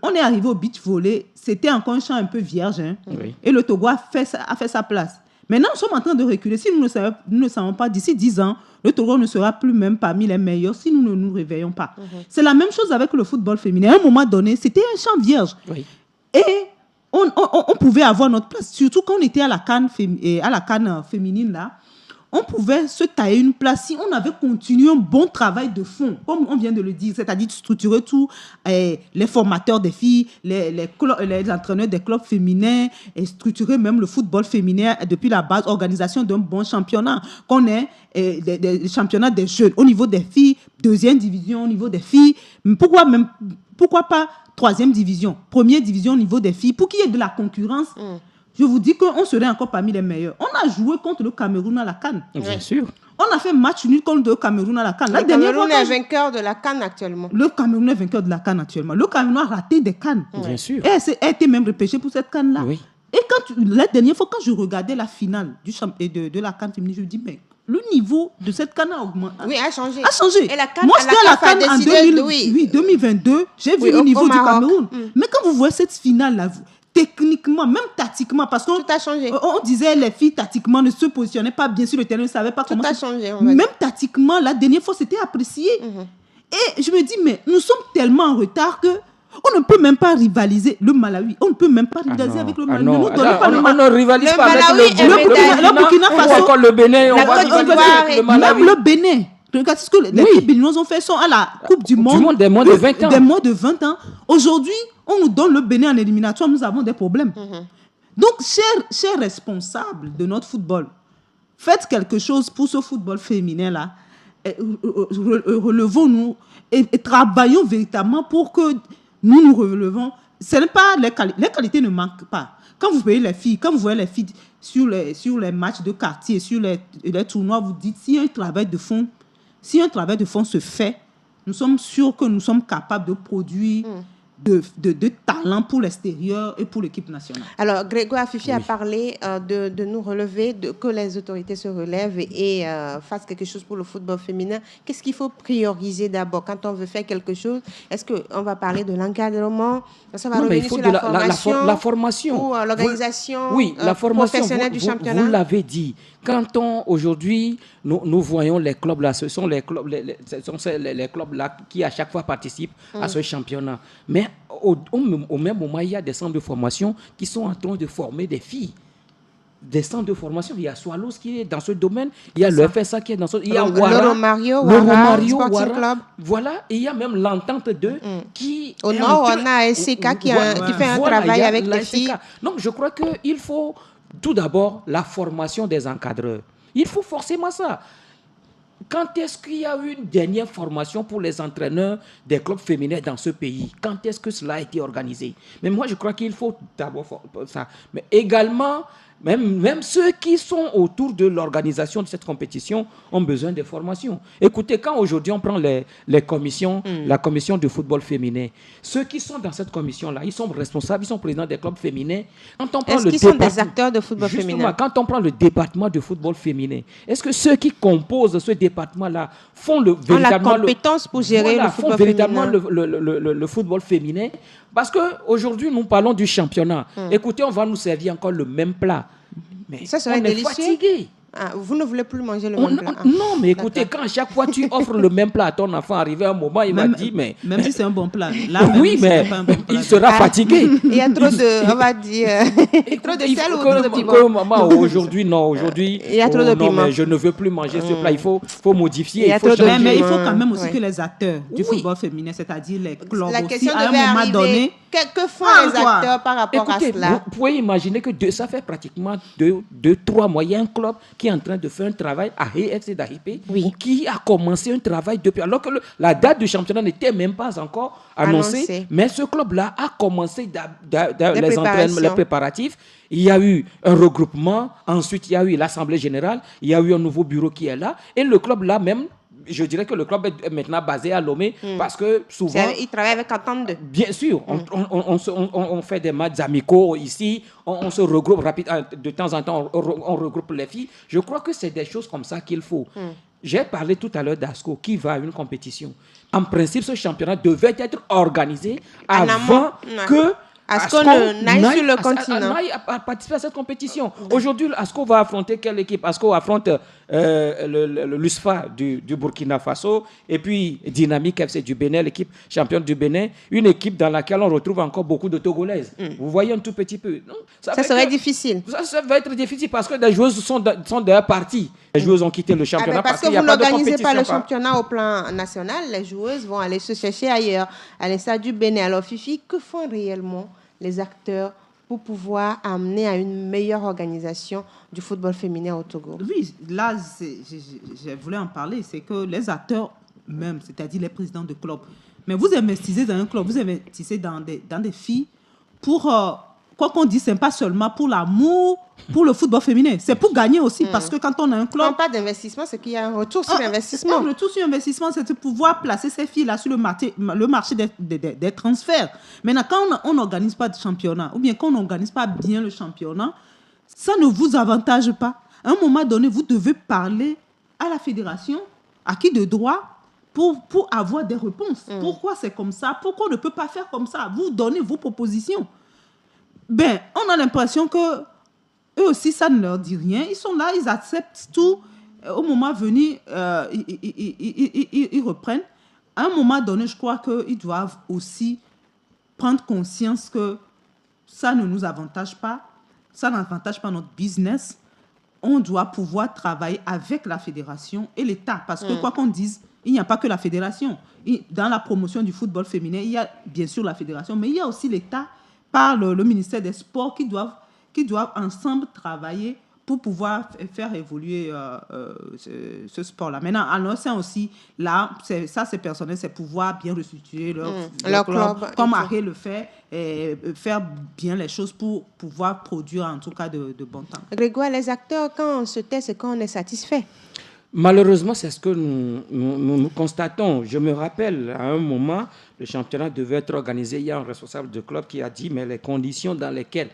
on est arrivé au beach volley, c'était encore un champ un peu vierge, hein, et le Togo a fait sa place. Maintenant, nous sommes en train de reculer. Si nous ne savons pas, d'ici 10 ans, le Togo ne sera plus même parmi les meilleurs si nous ne nous réveillons pas. C'est la même chose avec le football féminin. À un moment donné, c'était un champ vierge. Et on pouvait avoir notre place, surtout quand on était à la CAN féminine, là. On pouvait se tailler une place si on avait continué un bon travail de fond, comme on vient de le dire, c'est-à-dire de structurer tout, les formateurs des filles, les entraîneurs des clubs féminins, et structurer même le football féminin depuis la base, organisation d'un bon championnat, qu'on ait des championnats des jeunes au niveau des filles, deuxième division au niveau des filles, pourquoi pas troisième division, première division au niveau des filles, pour qu'il y ait de la concurrence. Je vous dis qu'on serait encore parmi les meilleurs. On a joué contre le Cameroun à la CAN. Bien sûr. On a fait match nul contre le Cameroun à la CAN. Le Cameroun est vainqueur de la CAN actuellement. Le Cameroun est vainqueur de la CAN actuellement. Le Cameroun a raté des CAN. Bien sûr. Et a été même repêché pour cette CAN-là. Oui. Et la dernière fois, quand je regardais la finale de la CAN féminine, je me dis, mais le niveau de cette CAN a augmenté. Oui, a changé. Et la CAN, moi, c'était à la CAN en 2022, j'ai vu le niveau du Cameroun. Mais quand vous voyez cette finale-là, techniquement, même tactiquement, parce qu'on tout a changé. On disait les filles tactiquement ne se positionnaient pas bien sur le terrain, ne savaient pas comment. Tout a changé. Même tactiquement, la dernière fois, c'était apprécié. Et je me dis, mais nous sommes tellement en retard que on ne peut même pas rivaliser le Malawi. On ne peut même pas rivaliser avec le Malawi. On ne rivalise pas avec le Burkina Faso. Encore le Bénin, on va rivaliser avec le Malawi. Même le Bénin. Regarde ce que les équipes béninoises ont fait. Sont à la Coupe du Monde des moins de 20 ans. Des moins de 20 ans. Aujourd'hui, on nous donne le Bénin en éliminatoire. Nous avons des problèmes. Donc, chers responsables de notre football, faites quelque chose pour ce football féminin-là. Relevons-nous et travaillons véritablement pour que nous relevons. Ce n'est pas les qualités ne manquent pas. Quand vous voyez les filles, sur les matchs de quartier, sur les tournois, vous dites si un travail de fond se fait, nous sommes sûrs que nous sommes capables de produire de talent pour l'extérieur et pour l'équipe nationale. Alors, Grégoire Fifi a parlé de nous relever, que les autorités se relèvent et fassent quelque chose pour le football féminin. Qu'est-ce qu'il faut prioriser d'abord quand on veut faire quelque chose? Est-ce qu'on va parler de l'encadrement? Ça va revenir sur la formation ou l'organisation professionnelle du championnat? Vous l'avez dit. Quand aujourd'hui, nous voyons les clubs là, ce sont les clubs là qui à chaque fois participent à ce championnat. Mais au même moment, il y a des centres de formation qui sont en train de former des filles. Des centres de formation, il y a Swallows qui est dans ce domaine, il y a le FSA qui est dans ce domaine, il y a le Romario Sporting Club. Voilà, et il y a même l'entente 2 qui... Au nord, on a SCK qui fait un travail avec les filles. Donc, je crois qu'il faut tout d'abord la formation des encadreurs. Il faut forcément ça. Quand est-ce qu'il y a eu une dernière formation pour les entraîneurs des clubs féminins dans ce pays? Quand est-ce que cela a été organisé? Mais moi, je crois qu'il faut d'abord ça. Mais également, même ceux qui sont autour de l'organisation de cette compétition ont besoin de formation. Écoutez, quand aujourd'hui on prend les commissions, la commission de football féminin, ceux qui sont dans cette commission-là, ils sont responsables, ils sont présidents des clubs féminins. Est-ce qu'ils sont des acteurs de football féminin? Quand on prend le département de football féminin, est-ce que ceux qui composent ce département-là font véritablement la compétence pour gérer le football véritablement féminin? le football féminin? Parce qu'aujourd'hui, nous parlons du championnat. Écoutez, on va nous servir encore le même plat. Mais ça serait délicieux. Fatigué. Vous ne voulez plus manger le même plat? Non, mais écoutez, quand à chaque fois tu offres le même plat à ton enfant, arrivé un moment, il va dire, mais... Même si c'est un bon plat. Oui, mais il sera fatigué. Il y a trop de, on va dire, trop de sel ou trop de piment? Maman, aujourd'hui, il y a trop de piment. Non, mais je ne veux plus manger ce plat. Il faut modifier. Mais il faut quand même aussi que les acteurs du football féminin, c'est-à-dire les clubs aussi, à un moment donné... Que font les acteurs par rapport à cela? Vous pouvez imaginer que ça fait pratiquement 2-3 mois. Il y a un club qui est en train de faire un travail à HFC d'Ahipé, qui a commencé un travail depuis... Alors que la date du championnat n'était même pas encore annoncée. Mais ce club-là a commencé les préparatifs. Il y a eu un regroupement. Ensuite, il y a eu l'Assemblée générale. Il y a eu un nouveau bureau qui est là. Et le club-là même... Je dirais que le club est maintenant basé à Lomé parce que souvent... Il travaille avec Entente 2. Bien sûr. On fait des matchs amicaux ici. On se regroupe rapidement. De temps en temps, on regroupe les filles. Je crois que c'est des choses comme ça qu'il faut. J'ai parlé tout à l'heure d'Asco qui va à une compétition. En principe, ce championnat devait être organisé avant que... Asco n'aille sur le continent. À participer à cette compétition. Aujourd'hui, Asco va affronter quelle équipe? Asco affronte l'USFA du Burkina Faso et puis Dynamique FC du Bénin, l'équipe championne du Bénin, une équipe dans laquelle on retrouve encore beaucoup de Togolaises. Vous voyez un tout petit peu. Non, ça serait difficile. Ça va être difficile parce que les joueuses sont d'ailleurs parties. Les joueuses ont quitté le championnat parce qu'il n'y a pas de compétition. Parce que vous n'organisez pas le championnat au plan national, les joueuses vont aller se chercher ailleurs, à l'instar du Bénin. Alors Fifi, que font réellement les acteurs pour pouvoir amener à une meilleure organisation du football féminin au Togo? Oui, là, je voulais en parler. C'est que les acteurs même, c'est-à-dire les présidents de clubs, mais vous investissez dans un club, vous investissez dans des filles pour quoi qu'on dise, c'est pas seulement pour l'amour, pour le football féminin. C'est pour gagner aussi. Parce que quand on a un club... Non, pas d'investissement, c'est qu'il y a un retour sur l'investissement. Un retour sur investissement, c'est de pouvoir placer ces filles-là sur le marché des transferts. Maintenant, quand on n'organise pas de championnat, ou bien quand on n'organise pas bien le championnat, ça ne vous avantage pas. À un moment donné, vous devez parler à la fédération, à qui de droit, pour avoir des réponses. Pourquoi c'est comme ça? Pourquoi on ne peut pas faire comme ça? Vous donnez vos propositions. Ben, on a l'impression que eux aussi, ça ne leur dit rien. Ils sont là, ils acceptent tout. Au moment venu, ils reprennent. À un moment donné, je crois qu'ils doivent aussi prendre conscience que ça ne nous avantage pas. Ça n'avantage pas notre business. On doit pouvoir travailler avec la fédération et l'État. Parce que quoi qu'on dise, il n'y a pas que la fédération. Dans la promotion du football féminin, il y a bien sûr la fédération, mais il y a aussi l'État par le ministère des Sports qui doivent ensemble travailler pour pouvoir faire évoluer ce sport-là. Maintenant, à notre sein aussi, là, c'est personnel, c'est pouvoir bien restituer leur club, comme Arrêt le fait, et faire bien les choses pour pouvoir produire en tout cas de bon temps. Grégoire, les acteurs, quand on se tait, c'est quand on est satisfait. Malheureusement, c'est ce que nous constatons. Je me rappelle, à un moment, le championnat devait être organisé. Il y a un responsable de club qui a dit, mais les conditions dans lesquelles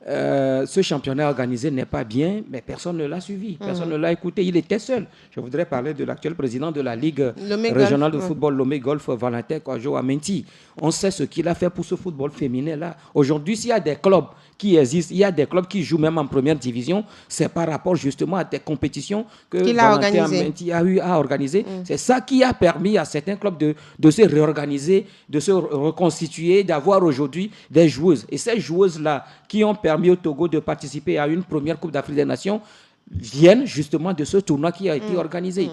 ce championnat organisé n'est pas bien, mais personne ne l'a suivi, personne ne l'a écouté, il était seul. Je voudrais parler de l'actuel président de la Ligue régionale de football, Lomé Golf, Valentin Kouajo Amenti. On sait ce qu'il a fait pour ce football féminin-là. Aujourd'hui, s'il y a des clubs qui existent, il y a des clubs qui jouent même en première division, c'est par rapport justement à des compétitions que Valentin Amenti a eu à organiser. C'est ça qui a permis à certains clubs de se réorganiser, de se reconstituer, d'avoir aujourd'hui des joueuses. Et ces joueuses-là qui ont permis au Togo de participer à une première Coupe d'Afrique des Nations viennent justement de ce tournoi qui a été organisé.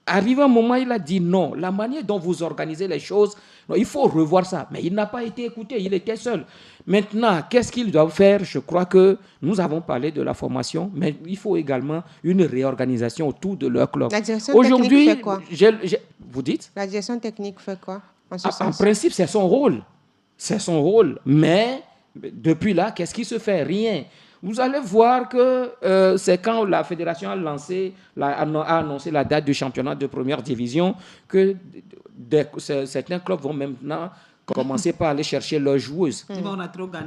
Arrivé un moment, il a dit non, la manière dont vous organisez les choses, non, il faut revoir ça. Mais il n'a pas été écouté, il était seul. Maintenant, qu'est-ce qu'il doit faire? Je crois que nous avons parlé de la formation, mais il faut également une réorganisation autour de leur club. La direction technique fait quoi? Vous dites? La direction technique fait quoi en principe, c'est son rôle. C'est son rôle. Mais depuis là, qu'est-ce qui se fait? Rien. Vous allez voir que c'est quand la fédération a annoncé la date du championnat de première division que certains clubs vont maintenant commencer par aller chercher leurs joueuses.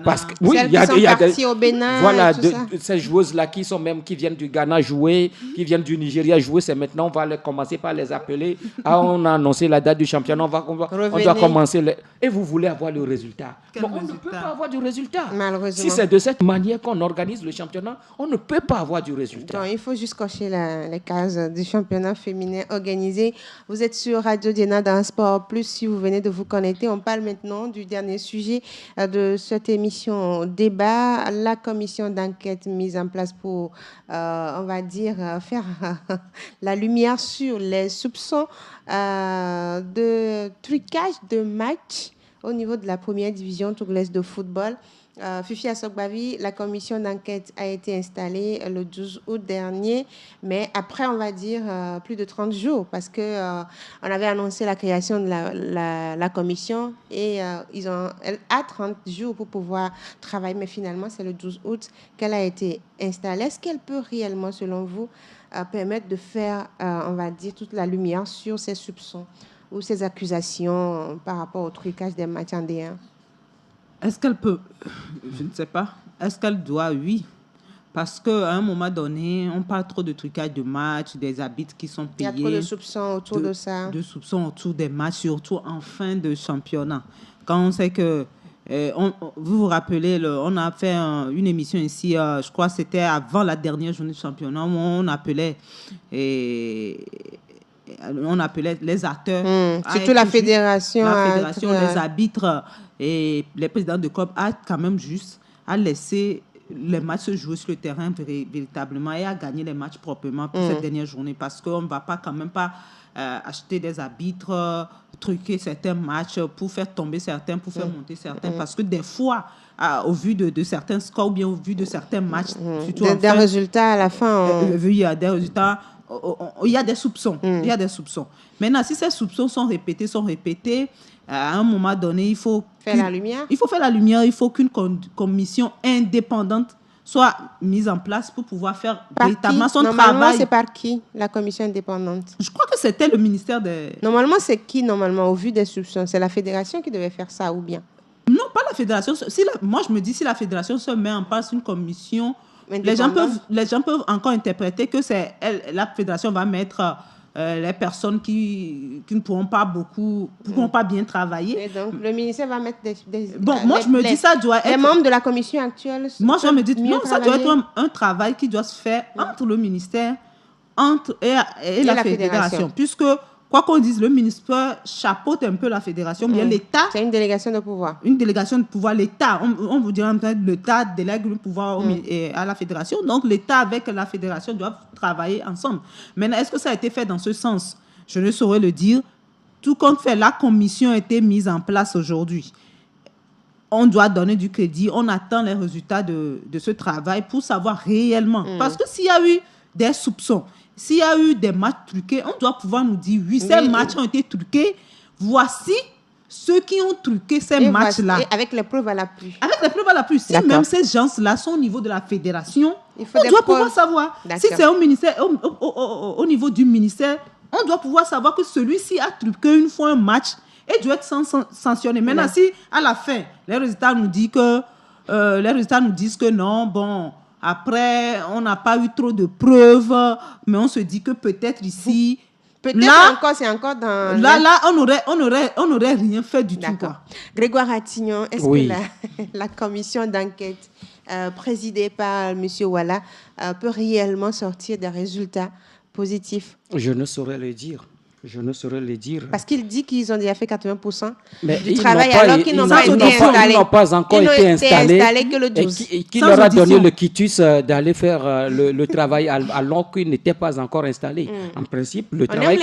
Parce que oui, il y a des au Bénin, voilà, ces joueuses-là qui viennent du Ghana jouer, qui viennent du Nigeria jouer, c'est maintenant on va commencer par les appeler. On a annoncé la date du championnat, on doit commencer. Et vous voulez avoir le résultat. On ne peut pas avoir du résultat. Malheureusement. Si c'est de cette manière qu'on organise le championnat, on ne peut pas avoir du résultat. Non, il faut juste cocher les cases du championnat féminin organisé. Vous êtes sur Radio Diena dans Sport Plus. Si vous venez de vous connecter, on parle maintenant du dernier sujet de cette émission débat, la commission d'enquête mise en place pour, on va dire, faire la lumière sur les soupçons de trucage de matchs au niveau de la première division togolaise de football. Fifi Assogbavi, la commission d'enquête a été installée le 12 août dernier, mais après, on va dire, plus de 30 jours, parce qu'on avait annoncé la création de la commission et elle a 30 jours pour pouvoir travailler, mais finalement, c'est le 12 août qu'elle a été installée. Est-ce qu'elle peut réellement, selon vous, permettre de faire, on va dire, toute la lumière sur ces soupçons ou ces accusations par rapport au trucage des matchs en D1? Est-ce qu'elle peut? Je ne sais pas. Est-ce qu'elle doit? Oui. Parce qu'à un moment donné, on parle trop de trucage de matchs, des arbitres qui sont payés. Il y a trop de soupçons autour de ça. De soupçons autour des matchs, surtout en fin de championnat. Quand on sait que... vous vous rappelez, on a fait une émission ici, je crois que c'était avant la dernière journée de championnat, où on appelait les acteurs. Surtout la fédération. Les arbitres et les présidents de club a quand même juste à laisser les matchs se jouer sur le terrain véritablement et à gagner les matchs proprement pour cette dernière journée. Parce qu'on ne va pas quand même pas acheter des arbitres, truquer certains matchs pour faire tomber certains, pour faire monter certains. Parce que des fois, au vu de certains scores ou bien au vu de certains matchs, des résultats à la fin. Il y a des résultats. Il y a des soupçons. Il y a des soupçons. Maintenant, si ces soupçons sont répétés, à un moment donné, il faut faire la lumière. Il faut faire la lumière, il faut qu'une commission indépendante soit mise en place pour pouvoir faire véritablement son Normalement, travail. C'est par qui, la commission indépendante? Je crois que c'était le ministère des... Normalement, c'est qui, normalement, au vu des soupçons? C'est la fédération qui devait faire ça ou bien? Non, pas la fédération. Moi, je me dis, si la fédération se met en place une commission, les gens peuvent encore interpréter que c'est la fédération va mettre les personnes qui ne pourront pas bien travailler. Et donc, le ministère va mettre moi, je me dis, ça doit être... Les membres de la commission actuelle... Moi, je me dis, non, ça doit être un travail qui doit se faire entre le ministère et la fédération. Puisque, quoi qu'on dise, le ministère chapeaute un peu la fédération, bien l'État... C'est une délégation de pouvoir. Une délégation de pouvoir. L'État, on vous dirait peut-être l'État délègue le pouvoir à la fédération. Donc, l'État avec la fédération doivent travailler ensemble. Maintenant, est-ce que ça a été fait dans ce sens? Je ne saurais le dire. Tout compte fait, la commission a été mise en place aujourd'hui. On doit donner du crédit. On attend les résultats de ce travail pour savoir réellement. Parce que s'il y a eu des soupçons, s'il y a eu des matchs truqués, on doit pouvoir nous dire, oui, ces matchs ont été truqués. Voici ceux qui ont truqué ces matchs-là. Et avec les preuves à l'appui. Avec les preuves à l'appui. Si même ces gens-là sont au niveau de la fédération, on doit pouvoir savoir. Si c'est au ministère, au niveau du ministère, on doit pouvoir savoir que celui-ci a truqué une fois un match et doit être sanctionné. Maintenant, si à la fin, les résultats nous disent que non, bon... Après, on n'a pas eu trop de preuves, mais on se dit que peut-être ici... c'est encore dans... Là, on n'aurait rien fait du tout. Quoi. Grégoire Attignon, est-ce que la commission d'enquête présidée par M. Ouala peut réellement sortir des résultats positifs? Je ne saurais le dire. Parce qu'il dit qu'ils ont déjà fait 80% du travail alors qu'ils n'ont pas été installés. Ils n'ont pas encore été installés que le 12. Et qui leur a donné le quitus d'aller faire le travail alors qu'ils n'étaient pas encore installés. En principe, le travail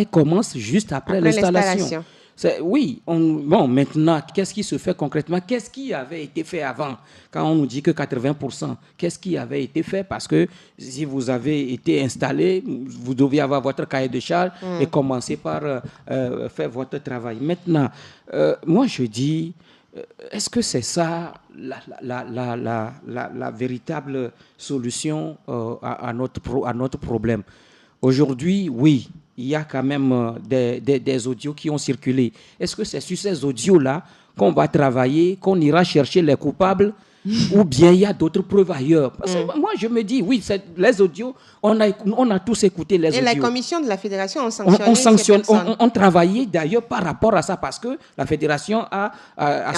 commence juste après l'installation. Maintenant, qu'est-ce qui se fait concrètement? Qu'est-ce qui avait été fait avant? Quand on nous dit que 80%, qu'est-ce qui avait été fait? Parce que si vous avez été installé, vous deviez avoir votre cahier de charge et commencer par faire votre travail. Maintenant, moi je dis, est-ce que c'est ça la véritable solution à notre problème? Aujourd'hui, oui. Il y a quand même des audios qui ont circulé. Est-ce que c'est sur ces audios-là qu'on va travailler, qu'on ira chercher les coupables ou bien il y a d'autres preuves ailleurs? Parce que moi, je me dis, oui, les audios, on a tous écouté les audios. Et la commission de la fédération ont sanctionné on travaillait d'ailleurs par rapport à ça parce que la fédération a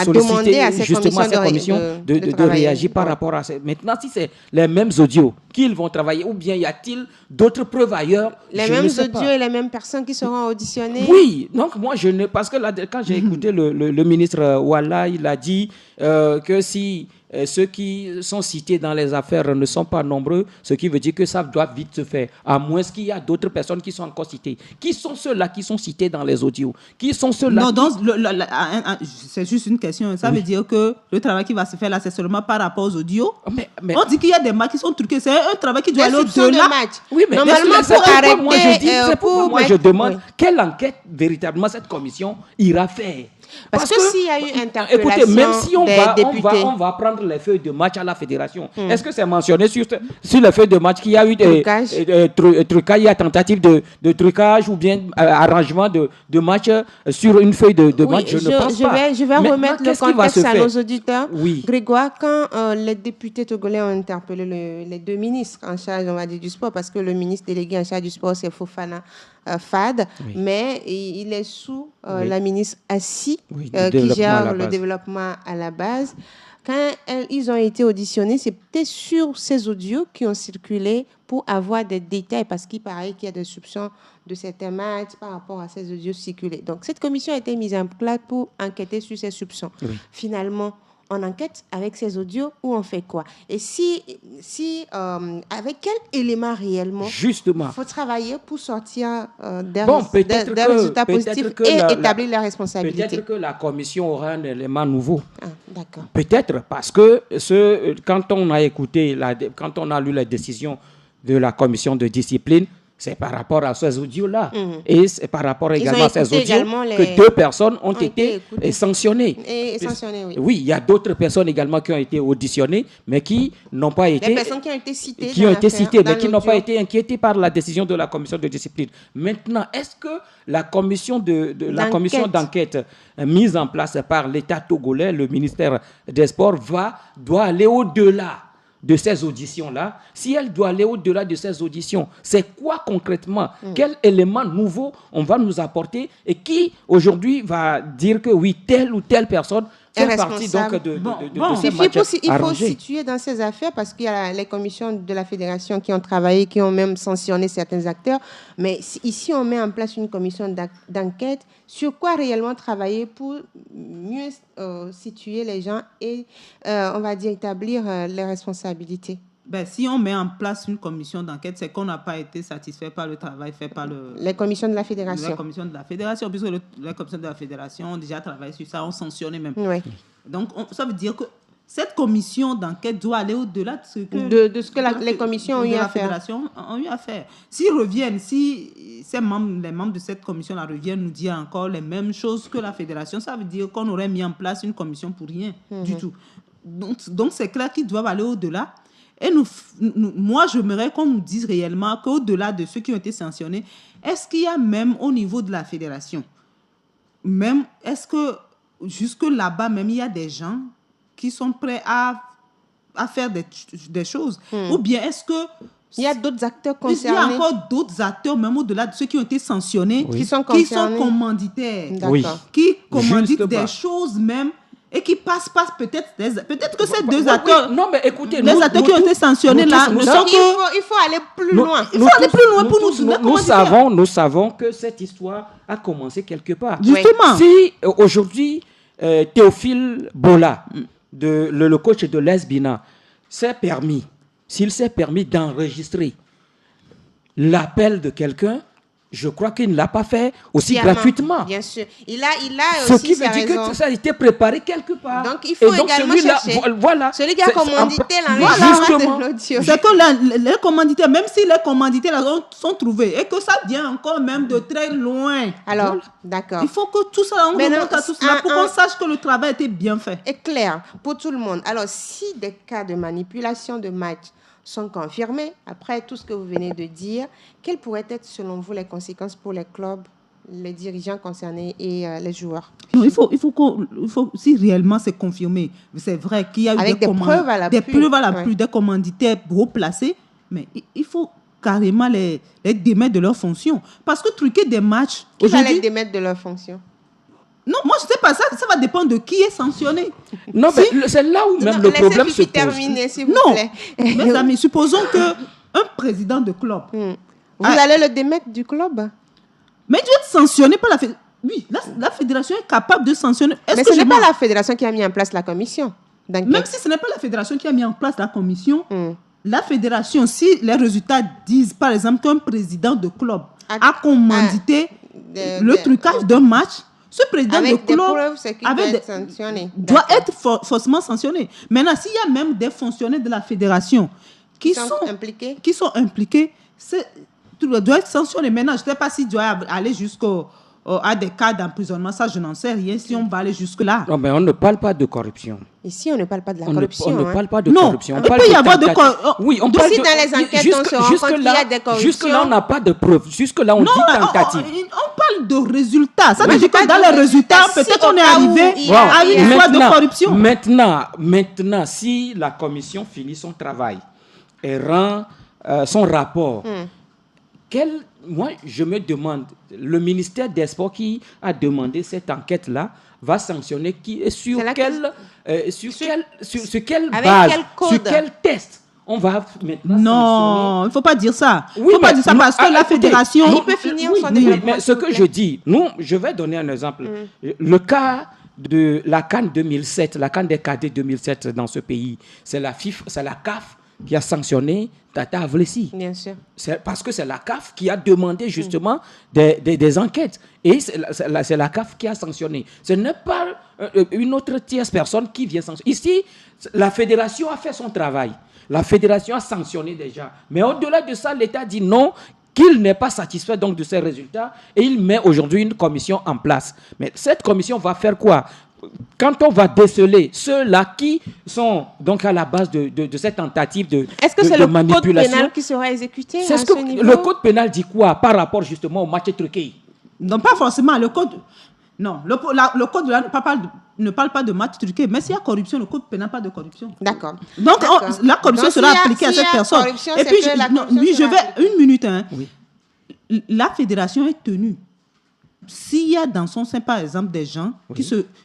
sollicité justement à cette commission de réagir par rapport à ça. Maintenant, si c'est les mêmes audios qu'ils vont travailler ou bien y a-t-il d'autres preuves ailleurs? Les mêmes audios et les mêmes personnes qui seront auditionnées? Oui, donc moi je ne... Parce que là, quand j'ai écouté le ministre Ouala, il a dit que si ceux qui sont cités dans les affaires ne sont pas nombreux, ce qui veut dire que ça doit vite se faire, à moins qu'il y a d'autres personnes qui sont encore citées. Qui sont ceux-là qui sont cités dans les audios? Qui sont ceux-là? Non, c'est juste une question. Ça veut dire que le travail qui va se faire là, c'est seulement par rapport aux audios. Mais on dit qu'il y a des matchs qui sont truqués. C'est un travail qui doit aller au-delà. Oui, mais normalement, moi je demande quelle enquête véritablement cette commission ira faire. Parce que s'il y a eu interpellation, écoutez, même si on va prendre les feuilles de match à la fédération, est-ce que c'est mentionné sur les feuilles de match qu'il y a eu des trucages, il y a tentative de trucage ou bien arrangement de match sur une feuille de match? Je ne pense pas. Je vais remettre le contexte à nos auditeurs. Oui. Grégoire, quand les députés togolais ont interpellé les deux ministres en charge, on va dire, du sport, parce que le ministre délégué en charge du sport, c'est Fofana Fad, mais il est sous la ministre Assi, qui gère le développement à la base. Quand ils ont été auditionnés, c'est peut-être sur ces audios qui ont circulé pour avoir des détails, parce qu'il paraît qu'il y a des soupçons de certains matchs par rapport à ces audios circulés. Donc, cette commission a été mise en place pour enquêter sur ces soupçons. Oui. Finalement, on enquête avec ces audios ou on fait quoi? Et avec quel élément réellement justement il faut travailler pour sortir des résultats positifs et établir la responsabilité? Peut-être que la commission aura un élément nouveau. D'accord. Peut-être parce que quand on a lu les décisions de la commission de discipline, c'est par rapport à ces audios-là. Et c'est par rapport également à ces audios que 2 personnes ont été sanctionnées. Et sanctionnées, oui. Oui, il y a d'autres personnes également qui ont été auditionnées, mais qui n'ont pas été... Des personnes qui ont été citées. Mais qui n'ont pas été inquiétées par la décision de la commission de discipline. Maintenant, est-ce que la commission d'enquête mise en place par l'État togolais, le ministère des Sports, doit aller au-delà de ces auditions-là? Si elle doit aller au-delà de ces auditions, c'est quoi concrètement? Quel élément nouveau on va nous apporter et qui aujourd'hui va dire que oui, telle ou telle personne fait partie donc de ces matchs il faut situer dans ces affaires parce qu'il y a les commissions de la fédération qui ont travaillé, qui ont même sanctionné certains acteurs. Mais ici, on met en place une commission d'enquête. Sur quoi réellement travailler pour mieux situer les gens et, on va dire, établir les responsabilités? Si on met en place une commission d'enquête, c'est qu'on n'a pas été satisfait par le travail fait par les commissions de la fédération. Les commissions de la fédération, puisque les commissions de la fédération ont déjà travaillé sur ça, ont sanctionné même. Oui. Donc, ça veut dire que cette commission d'enquête doit aller au-delà de ce que, les commissions ont eu à faire. Ont eu à faire. S'ils reviennent, si les membres de cette commission-là reviennent nous dire encore les mêmes choses que la fédération, ça veut dire qu'on aurait mis en place une commission pour rien du tout. Donc, c'est clair qu'ils doivent aller au-delà. Et moi, j'aimerais qu'on nous dise réellement qu'au-delà de ceux qui ont été sanctionnés, est-ce qu'il y a même au niveau de la fédération, est-ce que jusque là-bas, même il y a des gens qui sont prêts à faire des choses? Ou bien est-ce que il y a d'autres acteurs concernés? Il y a encore d'autres acteurs, même au-delà de ceux qui ont été sanctionnés, qui sont commanditaires, qui commanditent des choses même. Et qui passe peut-être que ces deux acteurs, non mais écoutez, les acteurs qui ont été sanctionnés là, il faut aller plus loin. Il faut aller plus loin pour nous savons que cette histoire a commencé quelque part. Justement. Si aujourd'hui Théophile Bola, le coach de l'Esbina, s'il s'est permis d'enregistrer l'appel de quelqu'un, je crois qu'il ne l'a pas fait aussi gratuitement. Bien sûr. Il a ce aussi qui veut dire que ça a été préparé quelque part. Donc, il faut également chercher celui qui a commandité l'enregistrement de l'audio. C'est que les commanditaires, même si les commanditaires sont trouvés et que ça vient encore même de très loin. Alors, d'accord. Il faut que tout ça, on remonte à tout cela pour qu'on sache que le travail a été bien fait. Et clair pour tout le monde. Alors, si des cas de manipulation de match sont confirmés, après tout ce que vous venez de dire, quelles pourraient être selon vous les conséquences pour les clubs, les dirigeants concernés et les joueurs? Non, il faut si réellement c'est confirmé, c'est vrai qu'il y a eu des preuves à l'appui, des commanditaires haut placés, mais il faut carrément les démettre de leurs fonctions. Parce que truquer des matchs... Qui va les démettre de leurs fonctions? Non, moi, je ne sais pas ça. Ça va dépendre de qui est sanctionné. Non, mais c'est là où même le problème se pose. Terminer, s'il vous plaît. Mes amis, supposons qu'un président de club... Vous allez le démettre du club? Mais il doit être sanctionné par la fédération. Oui, la fédération est capable de sanctionner. Mais ce n'est pas la fédération qui a mis en place la commission d'enquête. Même si ce n'est pas la fédération qui a mis en place la commission, la fédération, si les résultats disent, par exemple, qu'un président de club a commandité le trucage d'un match, ce président de club doit être forcément sanctionné. Maintenant, s'il y a même des fonctionnaires de la fédération qui sont impliqués, tout doit être sanctionné. Maintenant, je ne sais pas s'il doit aller à des cas d'emprisonnement. Ça, je n'en sais rien si on va aller jusque-là. Non, mais on ne parle pas de corruption. Ici, on ne parle pas de la corruption. On ne parle pas de corruption. Il peut y avoir de corruption. Oui, on parle dans les enquêtes, on se rend compte qu'il y a des corruptions. Jusque-là, on n'a pas de preuves. Jusque-là, on dit tentative. On parle de résultats. Ça veut dire que dans les résultats, peut-être qu'on est arrivé à une histoire de corruption. Maintenant, si la commission finit son travail et rend son rapport, moi, je me demande, le ministère des Sports qui a demandé cette enquête-là va sanctionner qui et sur quelle base, sur quel test on va maintenant Non, il ne faut pas dire ça. Il ne faut pas dire ça parce que la fédération... Il peut finir son développement. Mais ce que je dis, je vais donner un exemple. Le cas de la CAN 2007, la CAN des cadets 2007 dans ce pays, c'est la CAF qui a sanctionné Tata Avlessi. Bien sûr. C'est parce que c'est la CAF qui a demandé justement des enquêtes. Et c'est la CAF qui a sanctionné. Ce n'est pas une autre tierce personne qui vient sanctionner. Ici, la fédération a fait son travail. La fédération a sanctionné déjà. Mais au-delà de ça, l'État dit non, qu'il n'est pas satisfait donc de ces résultats et il met aujourd'hui une commission en place. Mais cette commission va faire quoi? Quand on va déceler ceux-là qui sont donc à la base de cette tentative de manipulation. Est-ce que c'est le code pénal qui sera exécuté à ce niveau? Le code pénal dit quoi par rapport justement au match truqué? Non, pas forcément. Le code... Non, le code ne parle pas de match truqué, mais s'il y a corruption, le code pénal parle de corruption. D'accord. Donc, la corruption sera appliquée à cette personne. Et puis, je vais... Une minute. Hein. Oui. La fédération est tenue. S'il y a dans son sein, par exemple, des gens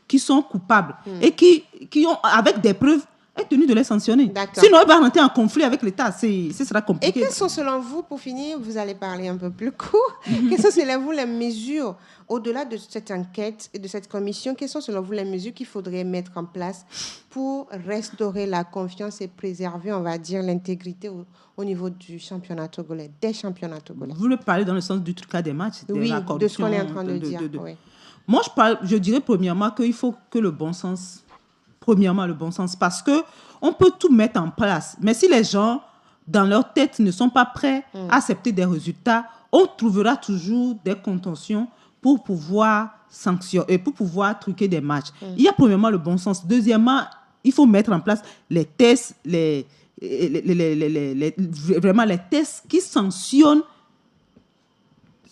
qui sont coupables et qui ont, avec des preuves, est tenu de les sanctionner. Sinon, il va rentrer en conflit avec l'État. Ce sera compliqué. Et quelles sont, selon vous, pour finir, vous allez parler un peu plus court, quelles sont, selon vous, les mesures, au-delà de cette enquête et de cette commission, quelles sont, selon vous, les mesures qu'il faudrait mettre en place pour restaurer la confiance et préserver, on va dire, l'intégrité au niveau du championnat togolais, des championnats togolais? Vous le parlez dans le sens du trucage des matchs, de la corruption. De ce qu'on est en train de dire. Oui. Moi, je dirais premièrement qu'il faut que le bon sens... Premièrement, le bon sens, parce qu'on peut tout mettre en place. Mais si les gens, dans leur tête, ne sont pas prêts à accepter des résultats, on trouvera toujours des contentions pour pouvoir sanctionner, pour pouvoir truquer des matchs. Il y a premièrement le bon sens. Deuxièmement, il faut mettre en place les tests, vraiment les tests qui sanctionnent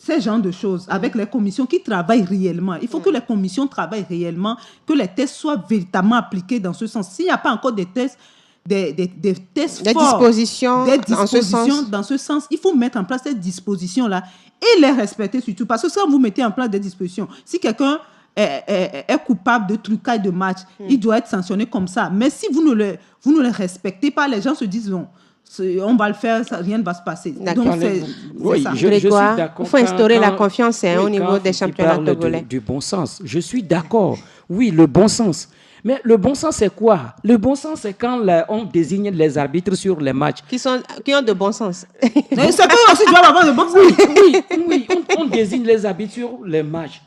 ces genres de choses, avec les commissions qui travaillent réellement. Il faut que les commissions travaillent réellement, que les tests soient véritablement appliqués dans ce sens. S'il n'y a pas encore des tests, des tests forts, dans ce sens, il faut mettre en place ces dispositions-là et les respecter surtout. Parce que quand vous mettez en place des dispositions, si quelqu'un est coupable de trucage de match, il doit être sanctionné comme ça. Mais si vous ne le respectez pas, les gens se disent non. On va le faire, rien ne va se passer. Donc, c'est ça. Je suis d'accord. Il faut instaurer la confiance au niveau des championnats togolais. Du bon sens. Je suis d'accord. Oui, le bon sens. Mais le bon sens, c'est quoi? Le bon sens, c'est quand on désigne les arbitres sur les matchs. Qui ont de bon sens. C'est qu'eux aussi doivent avoir de bon sens. Oui, on désigne les arbitres sur les matchs.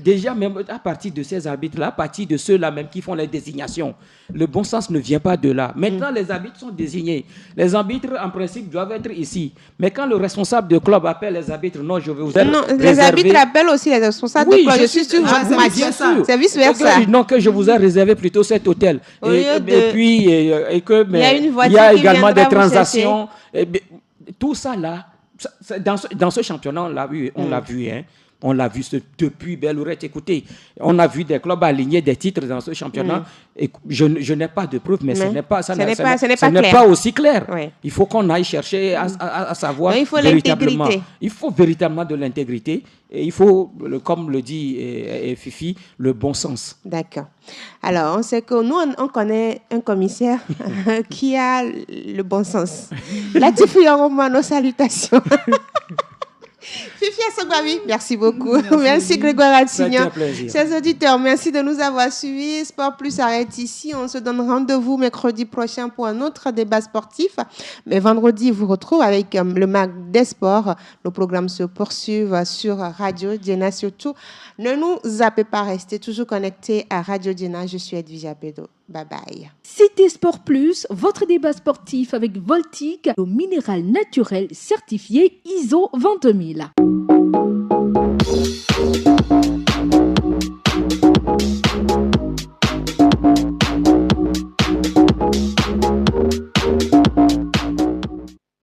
Déjà, même à partir de ces arbitres-là, à partir de ceux-là même qui font les désignations, le bon sens ne vient pas de là. Maintenant, les arbitres sont désignés. Les arbitres, en principe, doivent être ici. Mais quand le responsable de club appelle les arbitres, non, je vais vous réserver... les arbitres appellent aussi les responsables de club. Je suis sûr que c'est vice-versa. Non, que je vous ai réservé plutôt cet hôtel. Et puis, il y a également des transactions. Tout ça, là, dans ce championnat, on l'a vu, hein. On l'a vu depuis belle lurette. Écoutez, on a vu des clubs aligner des titres dans ce championnat. Et je n'ai pas de preuves, mais ce n'est pas aussi clair. Oui. Il faut qu'on aille chercher à savoir véritablement. Il faut véritablement de l'intégrité. Et il faut, comme le dit Fifi, le bon sens. D'accord. Alors, on sait que nous, on connaît un commissaire qui a le bon sens. Latif Romano, salutations. Fifi Assogbavi, merci beaucoup. Merci Grégoire Atsignan. Chers auditeurs, merci de nous avoir suivis. Sport Plus s'arrête ici. On se donne rendez-vous mercredi prochain pour un autre débat sportif. Mais vendredi, vous retrouve avec le MAC des sports. Le programme se poursuit sur Radio Diena. Surtout, ne nous zappez pas, restez toujours connectés à Radio Diena. Je suis Edwige Apedo. Bye bye. C'était Sport Plus, votre débat sportif avec Voltic, le minéral naturel certifié ISO 20000.